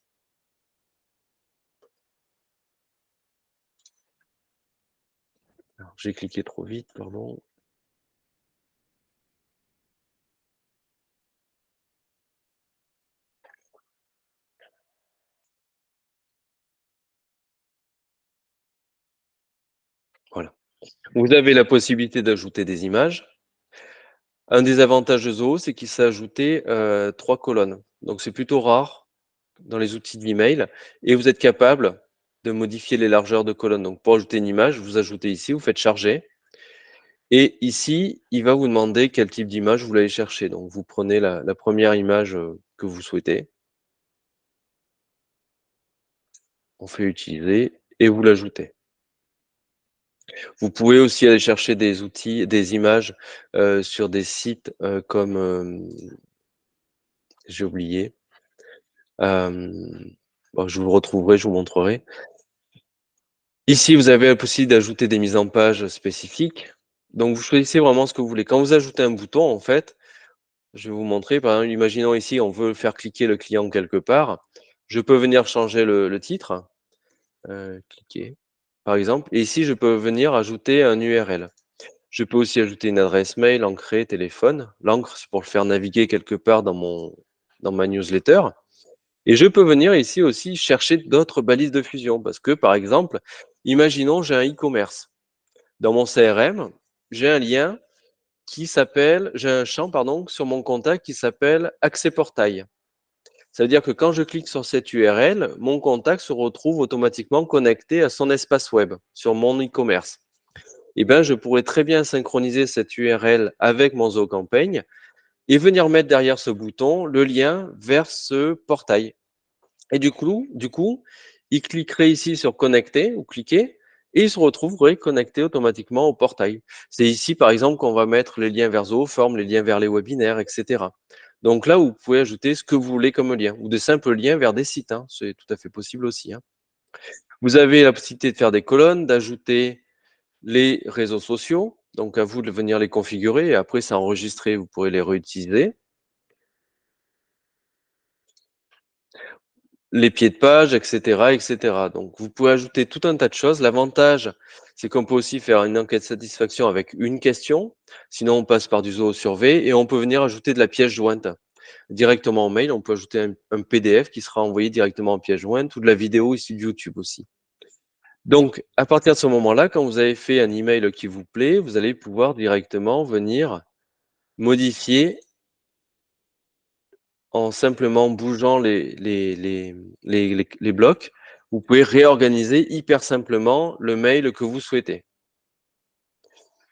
J'ai cliqué trop vite, pardon. Voilà. Vous avez la possibilité d'ajouter des images. Un des avantages de Zoho, c'est qu'il s'est ajouté 3 colonnes. Donc c'est plutôt rare dans les outils de l'email. Et vous êtes capable de modifier les largeurs de colonnes. Donc pour ajouter une image, vous ajoutez ici, vous faites charger. Et ici, il va vous demander quel type d'image vous voulez chercher. Donc vous prenez la première image que vous souhaitez. On fait utiliser et vous l'ajoutez. Vous pouvez aussi aller chercher des outils, des images sur des sites comme j'ai oublié. Bon, je vous le retrouverai, je vous montrerai. Ici, vous avez la possibilité d'ajouter des mises en page spécifiques. Donc, vous choisissez vraiment ce que vous voulez. Quand vous ajoutez un bouton, en fait, Je vais vous montrer, par exemple, imaginons ici, on veut faire cliquer le client quelque part. Je peux venir changer le titre, cliquer, par exemple, et ici, je peux venir ajouter un URL. Je peux aussi ajouter une adresse mail, ancrée, téléphone. L'encre, c'est pour le faire naviguer quelque part dans ma newsletter. Et je peux venir ici aussi chercher d'autres balises de fusion parce que, par exemple, imaginons j'ai un e-commerce. Dans mon CRM, j'ai un lien j'ai un champ, pardon, sur mon contact qui s'appelle Accès Portail. Ça veut dire que quand je clique sur cette URL, mon contact se retrouve automatiquement connecté à son espace web sur mon e-commerce. Eh bien, je pourrais très bien synchroniser cette URL avec mon ZooCampaign et venir mettre derrière ce bouton le lien vers ce portail. Et du coup, il cliquerait ici sur connecter ou cliquer et il se retrouverait connecté automatiquement au portail. C'est ici, par exemple, qu'on va mettre les liens vers Zooform, les liens vers les webinaires, etc. Donc là, vous pouvez ajouter ce que vous voulez comme lien ou des simples liens vers des sites, hein. C'est tout à fait possible aussi, hein. Vous avez la possibilité de faire des colonnes, d'ajouter les réseaux sociaux. Donc à vous de venir les configurer et après c'est enregistré, vous pourrez les réutiliser. Les pieds de page, etc., etc. Donc, vous pouvez ajouter tout un tas de choses. L'avantage, c'est qu'on peut aussi faire une enquête de satisfaction avec une question. Sinon, on passe par du Zoo Survey et on peut venir ajouter de la pièce jointe directement en mail. On peut ajouter un PDF qui sera envoyé directement en pièce jointe ou de la vidéo ici de YouTube aussi. Donc, à partir de ce moment-là, quand vous avez fait un email qui vous plaît, vous allez pouvoir directement venir modifier en simplement bougeant les blocs, vous pouvez réorganiser hyper simplement le mail que vous souhaitez.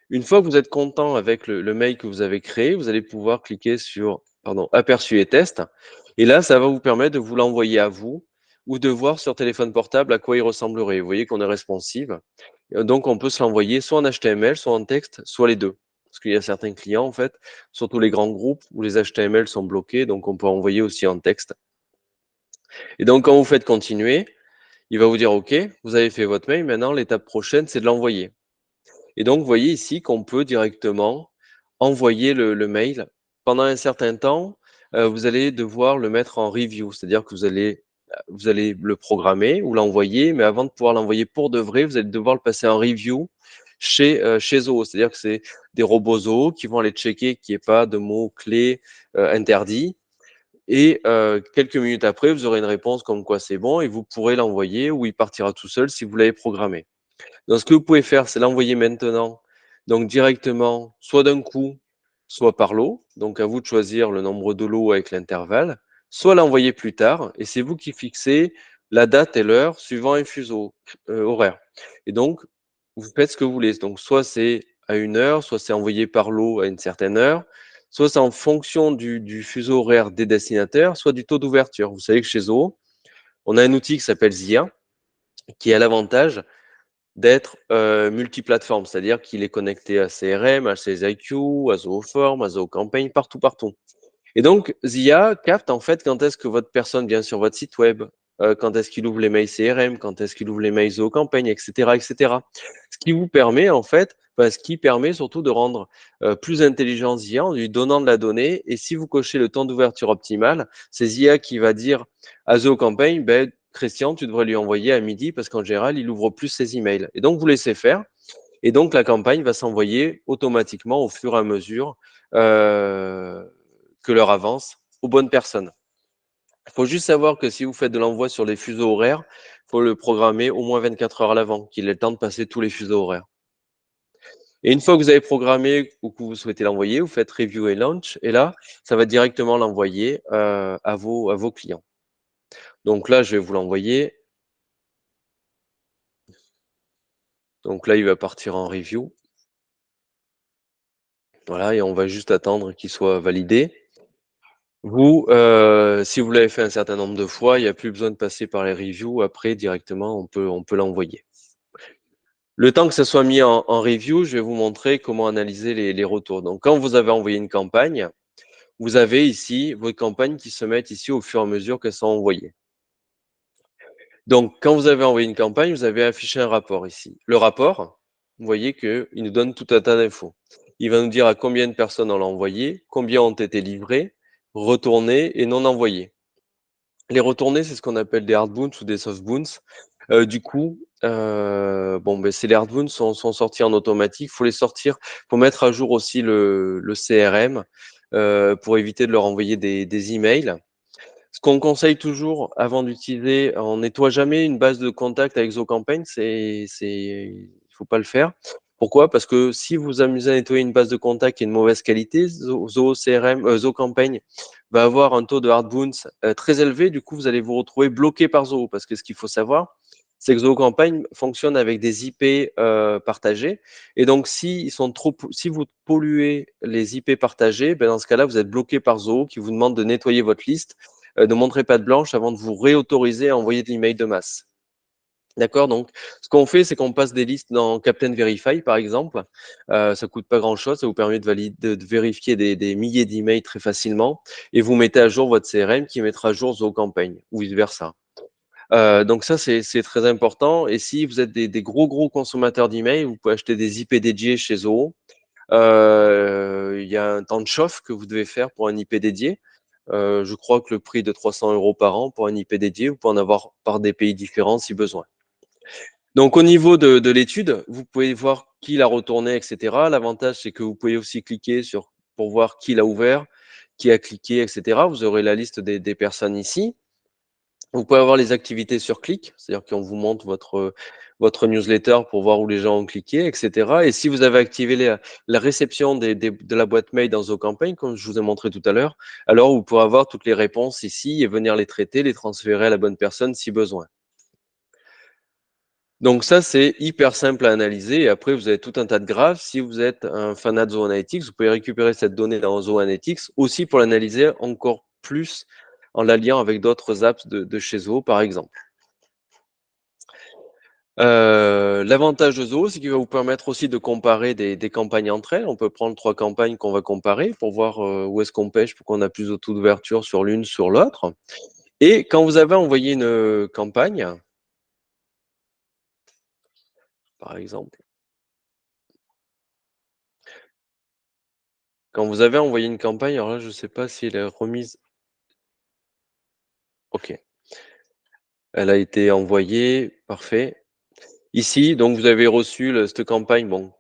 Une fois que vous êtes content avec le mail que vous avez créé, vous allez pouvoir cliquer sur aperçu et test. Et là, ça va vous permettre de vous l'envoyer à vous ou de voir sur téléphone portable à quoi il ressemblerait. Vous voyez qu'on est responsive. Donc, on peut se l'envoyer soit en HTML, soit en texte, soit les deux. Parce qu'il y a certains clients, en fait, surtout les grands groupes, où les HTML sont bloqués, donc on peut envoyer aussi en texte. Et donc, quand vous faites continuer, il va vous dire OK, vous avez fait votre mail. Maintenant, l'étape prochaine, c'est de l'envoyer. Et donc, vous voyez ici qu'on peut directement envoyer le mail. Pendant un certain temps, vous allez devoir le mettre en review, c'est-à-dire que vous allez le programmer ou l'envoyer, mais avant de pouvoir l'envoyer pour de vrai, vous allez devoir le passer en review chez Zoho. C'est-à-dire que c'est des robots Zoho qui vont aller checker qu'il n'y ait pas de mots-clés interdits. Et quelques minutes après, vous aurez une réponse comme quoi c'est bon et vous pourrez l'envoyer ou il partira tout seul si vous l'avez programmé. Donc, ce que vous pouvez faire, c'est l'envoyer maintenant, donc directement, soit d'un coup, soit par lot. Donc, à vous de choisir le nombre de lots avec l'intervalle, soit l'envoyer plus tard, et c'est vous qui fixez la date et l'heure suivant un fuseau horaire. Et donc, vous faites ce que vous voulez. Donc, soit c'est à une heure, soit c'est envoyé par lot à une certaine heure, soit c'est en fonction du fuseau horaire des destinataires, soit du taux d'ouverture. Vous savez que chez Zoho, on a un outil qui s'appelle ZIA, qui a l'avantage d'être multiplateforme, c'est-à-dire qu'il est connecté à CRM, à CSIQ, à Zooform, à ZooCampaign, partout, partout. Et donc, ZIA capte en fait quand est-ce que votre personne vient sur votre site web, quand est-ce qu'il ouvre les mails CRM, quand est-ce qu'il ouvre les mails ZooCampaign, etc., etc. Ce qui vous permet en fait, ce qui permet surtout de rendre plus intelligent ZIA en lui donnant de la donnée. Et si vous cochez le temps d'ouverture optimal, c'est ZIA qui va dire à ZooCampaign, ben, Christian, tu devrais lui envoyer à midi parce qu'en général, il ouvre plus ses emails. Et donc, vous laissez faire. Et donc, la campagne va s'envoyer automatiquement au fur et à mesure euh, que l'heure avance aux bonnes personnes. Il faut juste savoir que si vous faites de l'envoi sur les fuseaux horaires, il faut le programmer au moins 24 heures à l'avant, qu'il ait le temps de passer tous les fuseaux horaires. Et une fois que vous avez programmé ou que vous souhaitez l'envoyer, vous faites review et launch. Et là, ça va directement l'envoyer à vos clients. Donc là, je vais vous l'envoyer. Donc là, il va partir en review. Voilà, et on va juste attendre qu'il soit validé. Vous, si vous l'avez fait un certain nombre de fois, il n'y a plus besoin de passer par les reviews. Après, directement, on peut l'envoyer. Le temps que ça soit mis en review, je vais vous montrer comment analyser les retours. Donc, quand vous avez envoyé une campagne, vous avez ici vos campagnes qui se mettent ici au fur et à mesure qu'elles sont envoyées. Donc, quand vous avez envoyé une campagne, vous avez affiché un rapport ici. Le rapport, vous voyez qu'il nous donne tout un tas d'infos. Il va nous dire à combien de personnes on l'a envoyé, combien ont été livrés, retournés et non envoyés. Les retournés, c'est ce qu'on appelle des hard bounce ou des soft bounce. Du coup, bon, ben, c'est les hard bounce sont sortis en automatique. Faut les sortir, faut mettre à jour aussi le CRM pour éviter de leur envoyer des emails. Ce qu'on conseille toujours avant d'utiliser, on nettoie jamais une base de contact avec ZooCampaign, il faut pas le faire. Pourquoi? Parce que si vous amusez à nettoyer une base de contact qui est de mauvaise qualité, ZooCampaign va avoir un taux de hard bounce très élevé. Du coup, vous allez vous retrouver bloqué par Zoo. Parce que ce qu'il faut savoir, c'est que ZooCampaign fonctionne avec des IP partagés. Et donc, si vous polluez les IP partagés, ben dans ce cas-là, vous êtes bloqué par Zoo qui vous demande de nettoyer votre liste. Ne montrez pas de blanche avant de vous réautoriser à envoyer de l'email de masse. D'accord. Donc, ce qu'on fait, c'est qu'on passe des listes dans Captain Verify, par exemple. Ça coûte pas grand-chose. Ça vous permet de vérifier des milliers d'emails très facilement. Et vous mettez à jour votre CRM qui mettra à jour ZooCampaign ou vice-versa. Donc ça, c'est très important. Et si vous êtes des gros consommateurs d'emails, vous pouvez acheter des IP dédiés chez Zoo. Il y a un temps de chauffe que vous devez faire pour un IP dédié. Je crois que le prix de 300 € par an pour un IP dédié, vous pouvez en avoir par des pays différents si besoin. Donc au niveau de l'étude, vous pouvez voir qui l'a retourné, etc. L'avantage, c'est que vous pouvez aussi cliquer pour voir qui l'a ouvert, qui a cliqué, etc. Vous aurez la liste des personnes ici. Vous pouvez avoir les activités sur clic, c'est-à-dire qu'on vous montre votre newsletter pour voir où les gens ont cliqué, etc. Et si vous avez activé la réception de la boîte mail dans ZooCampaign, comme je vous ai montré tout à l'heure, alors vous pourrez avoir toutes les réponses ici et venir les traiter, les transférer à la bonne personne si besoin. Donc ça, c'est hyper simple à analyser. Et après, vous avez tout un tas de graphes. Si vous êtes un fanat de ZooAnalytics, vous pouvez récupérer cette donnée dans ZooAnalytics aussi pour l'analyser encore plus en l'alliant avec d'autres apps de chez Zoo, par exemple. L'avantage de Zoho, c'est qu'il va vous permettre aussi de comparer des campagnes entre elles. On peut prendre 3 campagnes qu'on va comparer pour voir où est-ce qu'on pêche, pour qu'on a plus de taux d'ouverture sur l'une, sur l'autre. Et quand vous avez envoyé une campagne, par exemple, quand vous avez envoyé une campagne, alors là, je ne sais pas si elle est remise. OK. Elle a été envoyée, parfait. Ici, donc vous avez reçu cette campagne, bon,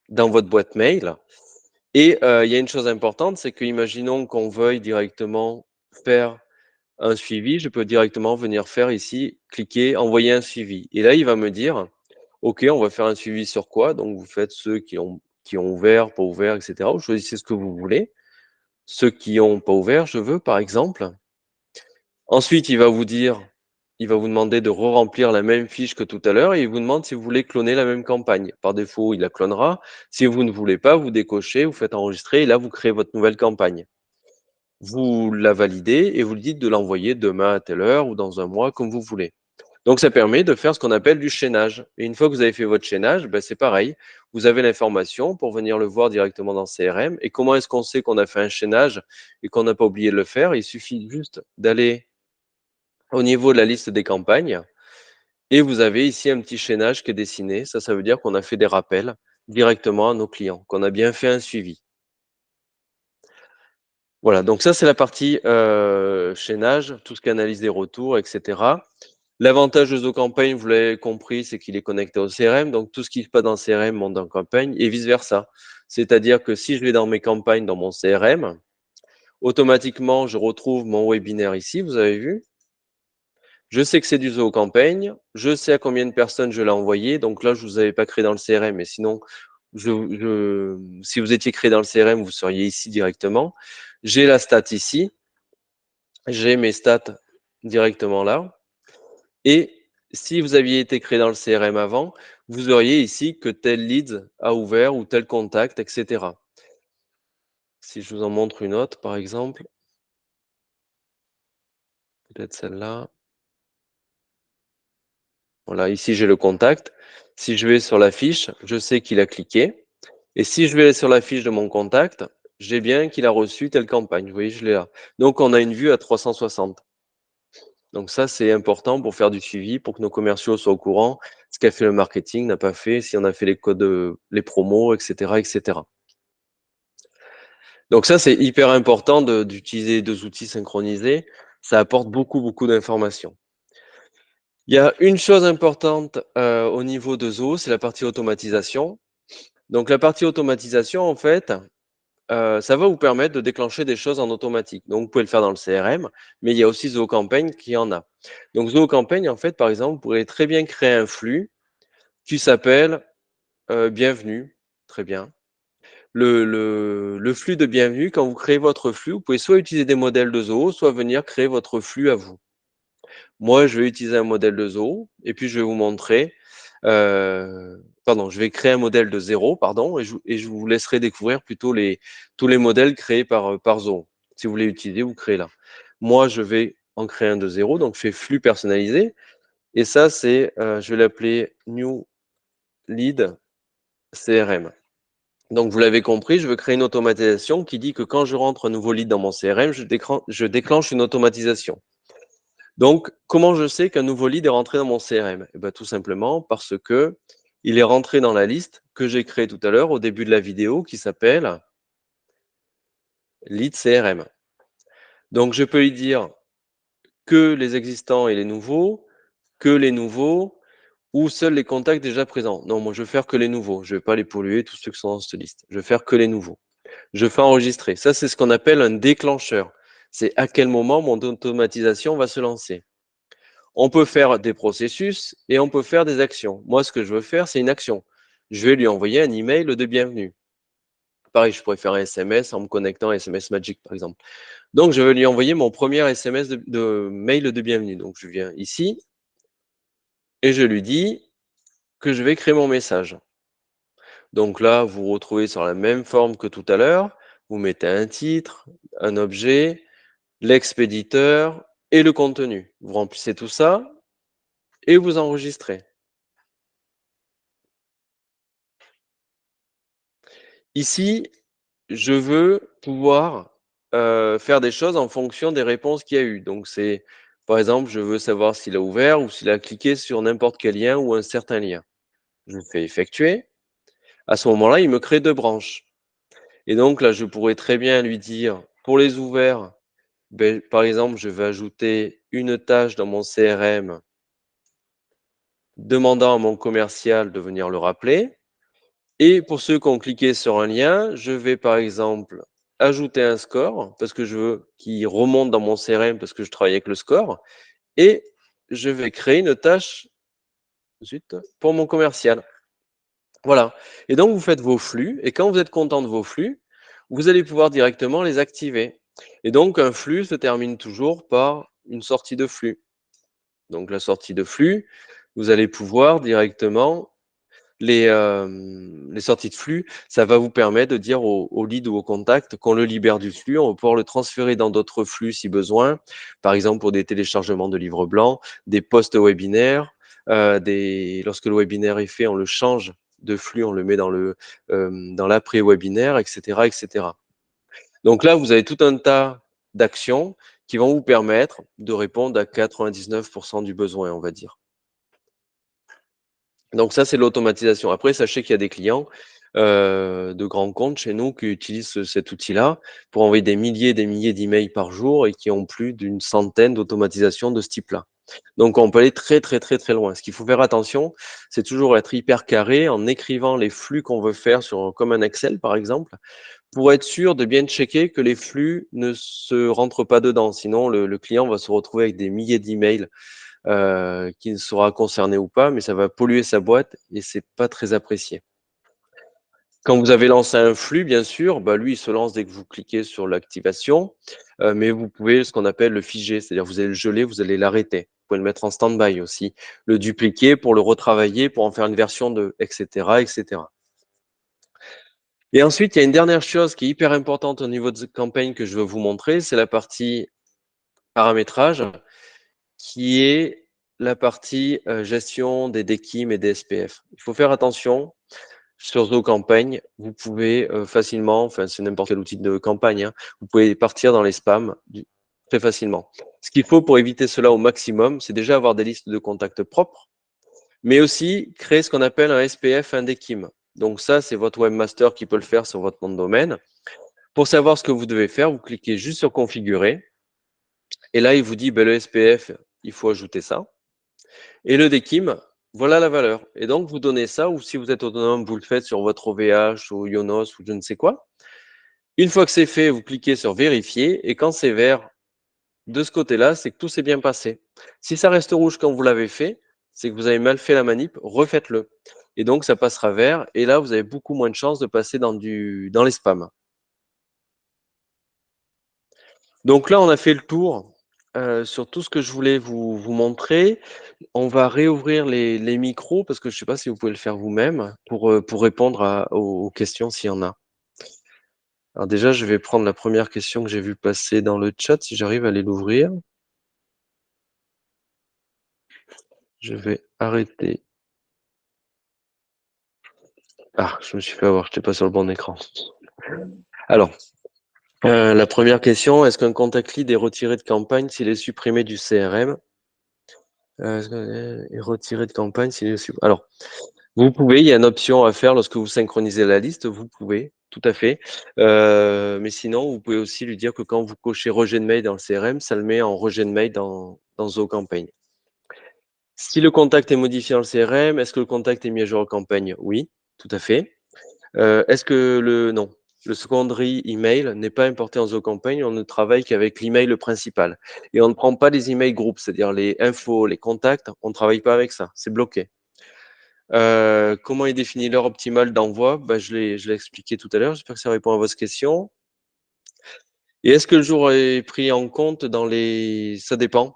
dans votre boîte mail. Et il y a une chose importante, c'est que imaginons qu'on veuille directement faire un suivi, je peux directement venir faire ici, cliquer, envoyer un suivi. Et là, il va me dire, OK, on va faire un suivi sur quoi? Donc, vous faites ceux qui ont ouvert, pas ouvert, etc. Vous choisissez ce que vous voulez. Ceux qui ont pas ouvert, je veux, par exemple. Ensuite, il va vous demander de re-remplir la même fiche que tout à l'heure et il vous demande si vous voulez cloner la même campagne. Par défaut, il la clonera. Si vous ne voulez pas, vous décochez, vous faites enregistrer et là, vous créez votre nouvelle campagne. Vous la validez et vous lui dites de l'envoyer demain à telle heure ou dans un mois, comme vous voulez. Donc, ça permet de faire ce qu'on appelle du chaînage. Et une fois que vous avez fait votre chaînage, ben, c'est pareil. Vous avez l'information pour venir le voir directement dans CRM. Et comment est-ce qu'on sait qu'on a fait un chaînage et qu'on n'a pas oublié de le faire? Il suffit juste d'aller au niveau de la liste des campagnes et vous avez ici un petit chaînage qui est dessiné. Ça veut dire qu'on a fait des rappels directement à nos clients, qu'on a bien fait un suivi. Voilà, donc ça, c'est la partie chaînage, tout ce qui est analyse des retours, etc. L'avantage de ZooCampaign, vous l'avez compris, c'est qu'il est connecté au CRM. Donc, tout ce qui se passe dans le CRM monte dans campagne et vice-versa. C'est-à-dire que si je vais dans mes campagnes, dans mon CRM, automatiquement, je retrouve mon webinaire ici, vous avez vu. Je sais que c'est du ZooCampaign. Je sais à combien de personnes je l'ai envoyé. Donc là, je ne vous avais pas créé dans le CRM. Mais sinon, si vous étiez créé dans le CRM, vous seriez ici directement. J'ai la stat ici. J'ai mes stats directement là. Et si vous aviez été créé dans le CRM avant, vous auriez ici que tel lead a ouvert ou tel contact, etc. Si je vous en montre une autre, par exemple, peut-être celle-là. Voilà, ici j'ai le contact. Si je vais sur la fiche, je sais qu'il a cliqué. Et si je vais sur la fiche de mon contact, j'ai bien qu'il a reçu telle campagne. Vous voyez, je l'ai là. Donc, on a une vue à 360. Donc ça, c'est important pour faire du suivi, pour que nos commerciaux soient au courant, ce qu'a fait le marketing, n'a pas fait, si on a fait les codes, les promos, etc., etc. Donc ça, c'est hyper important d'utiliser 2 outils synchronisés. Ça apporte beaucoup, beaucoup d'informations. Il y a une chose importante au niveau de Zoho, c'est la partie automatisation. Donc la partie automatisation, en fait, ça va vous permettre de déclencher des choses en automatique. Donc vous pouvez le faire dans le CRM, mais il y a aussi Zoho Campaign qui en a. Donc Zoho Campaign, en fait, par exemple, vous pourrez très bien créer un flux qui s'appelle bienvenue. Très bien. Le flux de bienvenue, quand vous créez votre flux, vous pouvez soit utiliser des modèles de Zoho, soit venir créer votre flux à vous. Moi, je vais utiliser un modèle de Zoho et puis je vais vous montrer, je vais créer un modèle de zéro, pardon, et je vous laisserai découvrir plutôt tous les modèles créés par Zoho. Si vous voulez utiliser, vous créez là. Moi, je vais en créer un de zéro, donc je fais flux personnalisé. Et ça, c'est, je vais l'appeler New Lead CRM. Donc, vous l'avez compris, je veux créer une automatisation qui dit que quand je rentre un nouveau lead dans mon CRM, je déclenche une automatisation. Donc, comment je sais qu'un nouveau lead est rentré dans mon CRM? Eh ben, tout simplement parce que il est rentré dans la liste que j'ai créée tout à l'heure au début de la vidéo qui s'appelle lead CRM. Donc, je peux lui dire que les existants et les nouveaux, que les nouveaux ou seuls les contacts déjà présents. Non, moi, je vais faire que les nouveaux. Je ne vais pas les polluer, tous ceux qui sont dans cette liste. Je vais faire que les nouveaux. Je fais enregistrer. Ça, c'est ce qu'on appelle un déclencheur. C'est à quel moment mon automatisation va se lancer. On peut faire des processus et on peut faire des actions. Moi, ce que je veux faire, c'est une action. Je vais lui envoyer un email de bienvenue. Pareil, je pourrais faire un SMS en me connectant à SMS Magic, par exemple. Donc, je vais lui envoyer mon premier SMS de mail de bienvenue. Donc, je viens ici et je lui dis que je vais créer mon message. Donc là, vous vous retrouvez sur la même forme que tout à l'heure. Vous mettez un titre, un objet, l'expéditeur et le contenu. Vous remplissez tout ça et vous enregistrez. Ici, je veux pouvoir faire des choses en fonction des réponses qu'il y a eu. Donc, c'est, par exemple, je veux savoir s'il a ouvert ou s'il a cliqué sur n'importe quel lien ou un certain lien. Je fais effectuer. À ce moment-là, il me crée 2 branches. Et donc là, je pourrais très bien lui dire, pour les ouverts, ben, par exemple, je vais ajouter une tâche dans mon CRM demandant à mon commercial de venir le rappeler. Et pour ceux qui ont cliqué sur un lien, je vais par exemple ajouter un score parce que je veux qu'il remonte dans mon CRM parce que je travaille avec le score. Et je vais créer une tâche pour mon commercial. Voilà. Et donc, vous faites vos flux. Et quand vous êtes content de vos flux, vous allez pouvoir directement les activer. Et donc, un flux se termine toujours par une sortie de flux. Donc, la sortie de flux, vous allez pouvoir directement les sorties de flux, ça va vous permettre de dire au lead ou au contact qu'on le libère du flux. On va pouvoir le transférer dans d'autres flux si besoin, par exemple pour des téléchargements de livres blancs, des posts webinaires, lorsque le webinaire est fait, on le change de flux, on le met dans l'après-webinaire, etc., etc. Donc là, vous avez tout un tas d'actions qui vont vous permettre de répondre à 99% du besoin, on va dire. Donc ça, c'est l'automatisation. Après, sachez qu'il y a des clients de grands comptes chez nous qui utilisent cet outil-là pour envoyer des milliers d'emails par jour et qui ont plus d'une centaine d'automatisations de ce type-là. Donc on peut aller très très très très loin. Ce qu'il faut faire attention, c'est toujours être hyper carré en écrivant les flux qu'on veut faire comme un Excel par exemple, pour être sûr de bien checker que les flux ne se rentrent pas dedans. Sinon, le client va se retrouver avec des milliers d'emails qui sera concerné ou pas, mais ça va polluer sa boîte et c'est pas très apprécié. Quand vous avez lancé un flux, bien sûr, bah lui, il se lance dès que vous cliquez sur l'activation, mais vous pouvez ce qu'on appelle le figer, c'est-à-dire vous allez le geler, vous allez l'arrêter. Vous pouvez le mettre en stand-by aussi, le dupliquer pour le retravailler, pour en faire une version de, etc., etc. Et ensuite, il y a une dernière chose qui est hyper importante au niveau de campagne que je veux vous montrer, c'est la partie paramétrage, qui est la partie gestion des DKIM et des SPF. Il faut faire attention sur Zoho Campagne. Vous pouvez facilement, enfin c'est n'importe quel outil de campagne, hein, vous pouvez partir dans les spams très facilement. Ce qu'il faut pour éviter cela au maximum, c'est déjà avoir des listes de contacts propres, mais aussi créer ce qu'on appelle un SPF, un DKIM. Donc ça, c'est votre webmaster qui peut le faire sur votre nom de domaine. Pour savoir ce que vous devez faire, vous cliquez juste sur configurer. Et là, il vous dit, ben, le SPF, il faut ajouter ça. Et le DKIM, voilà la valeur. Et donc, vous donnez ça, ou si vous êtes autonome, vous le faites sur votre OVH ou Yonos ou je ne sais quoi. Une fois que c'est fait, vous cliquez sur vérifier. Et quand c'est vert, de ce côté-là, c'est que tout s'est bien passé. Si ça reste rouge quand vous l'avez fait, c'est que vous avez mal fait la manip, refaites-le. Et donc, ça passera vert. Et là, vous avez beaucoup moins de chances de passer dans les spams. Donc là, on a fait le tour sur tout ce que je voulais vous montrer. On va réouvrir les micros parce que je ne sais pas si vous pouvez le faire vous-même pour répondre aux questions s'il y en a. Alors déjà, je vais prendre la première question que j'ai vue passer dans le chat, si j'arrive à aller l'ouvrir. Je vais arrêter. Ah, je me suis fait avoir, je n'étais pas sur le bon écran. Alors, la première question, est-ce qu'un contact lead est retiré de campagne s'il est supprimé du CRM? Est retiré de campagne s'il est supprimé. Alors, vous pouvez, il y a une option à faire lorsque vous synchronisez la liste, vous pouvez, tout à fait. Mais sinon, vous pouvez aussi lui dire que quand vous cochez rejet de mail dans le CRM, ça le met en rejet de mail dans ZooCampaign. Si le contact est modifié dans le CRM, est-ce que le contact est mis à jour en campagne? Oui, tout à fait. Est-ce que non, le secondary email n'est pas importé en ZooCampaign, on ne travaille qu'avec l'email principal. Et on ne prend pas les emails groupes, c'est-à-dire les infos, les contacts, on ne travaille pas avec ça, c'est bloqué. Comment est définie l'heure optimale d'envoi? Bah, je l'ai expliqué tout à l'heure, j'espère que ça répond à votre question. Et est-ce que le jour est pris en compte dans les... Ça dépend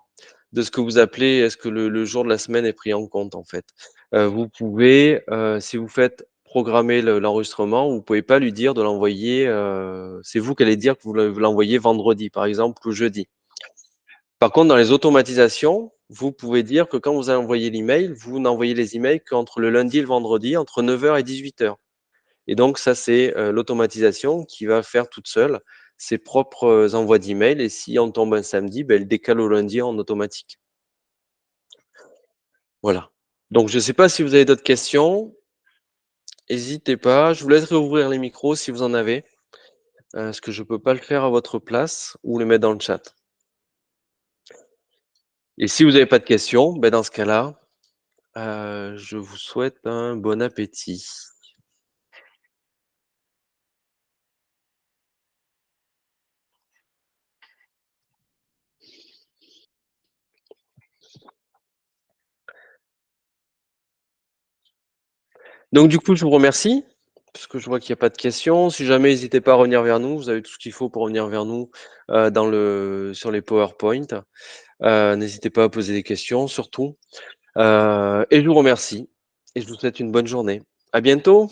de ce que vous appelez, est-ce que le jour de la semaine est pris en compte en fait. Vous pouvez, si vous faites programmer l'enregistrement, vous pouvez pas lui dire de l'envoyer, c'est vous qui allez dire que vous l'envoyez vendredi par exemple ou jeudi. Par contre, dans les automatisations, vous pouvez dire que quand vous allez envoyer l'email, vous n'envoyez les emails qu'entre le lundi et le vendredi, entre 9h et 18h. Et donc, ça, c'est l'automatisation qui va faire toute seule ses propres envois d'email. Et si on tombe un samedi, ben, elle décale au lundi en automatique. Voilà. Donc, je ne sais pas si vous avez d'autres questions. N'hésitez pas. Je vous laisserai ouvrir les micros si vous en avez. Parce que je ne peux pas le faire à votre place ou le mettre dans le chat. Et si vous n'avez pas de questions, ben, dans ce cas-là, je vous souhaite un bon appétit. Donc du coup, je vous remercie, parce que je vois qu'il n'y a pas de questions. Si jamais, n'hésitez pas à revenir vers nous. Vous avez tout ce qu'il faut pour revenir vers nous sur les PowerPoint. N'hésitez pas à poser des questions, surtout. Et je vous remercie. Et je vous souhaite une bonne journée. À bientôt.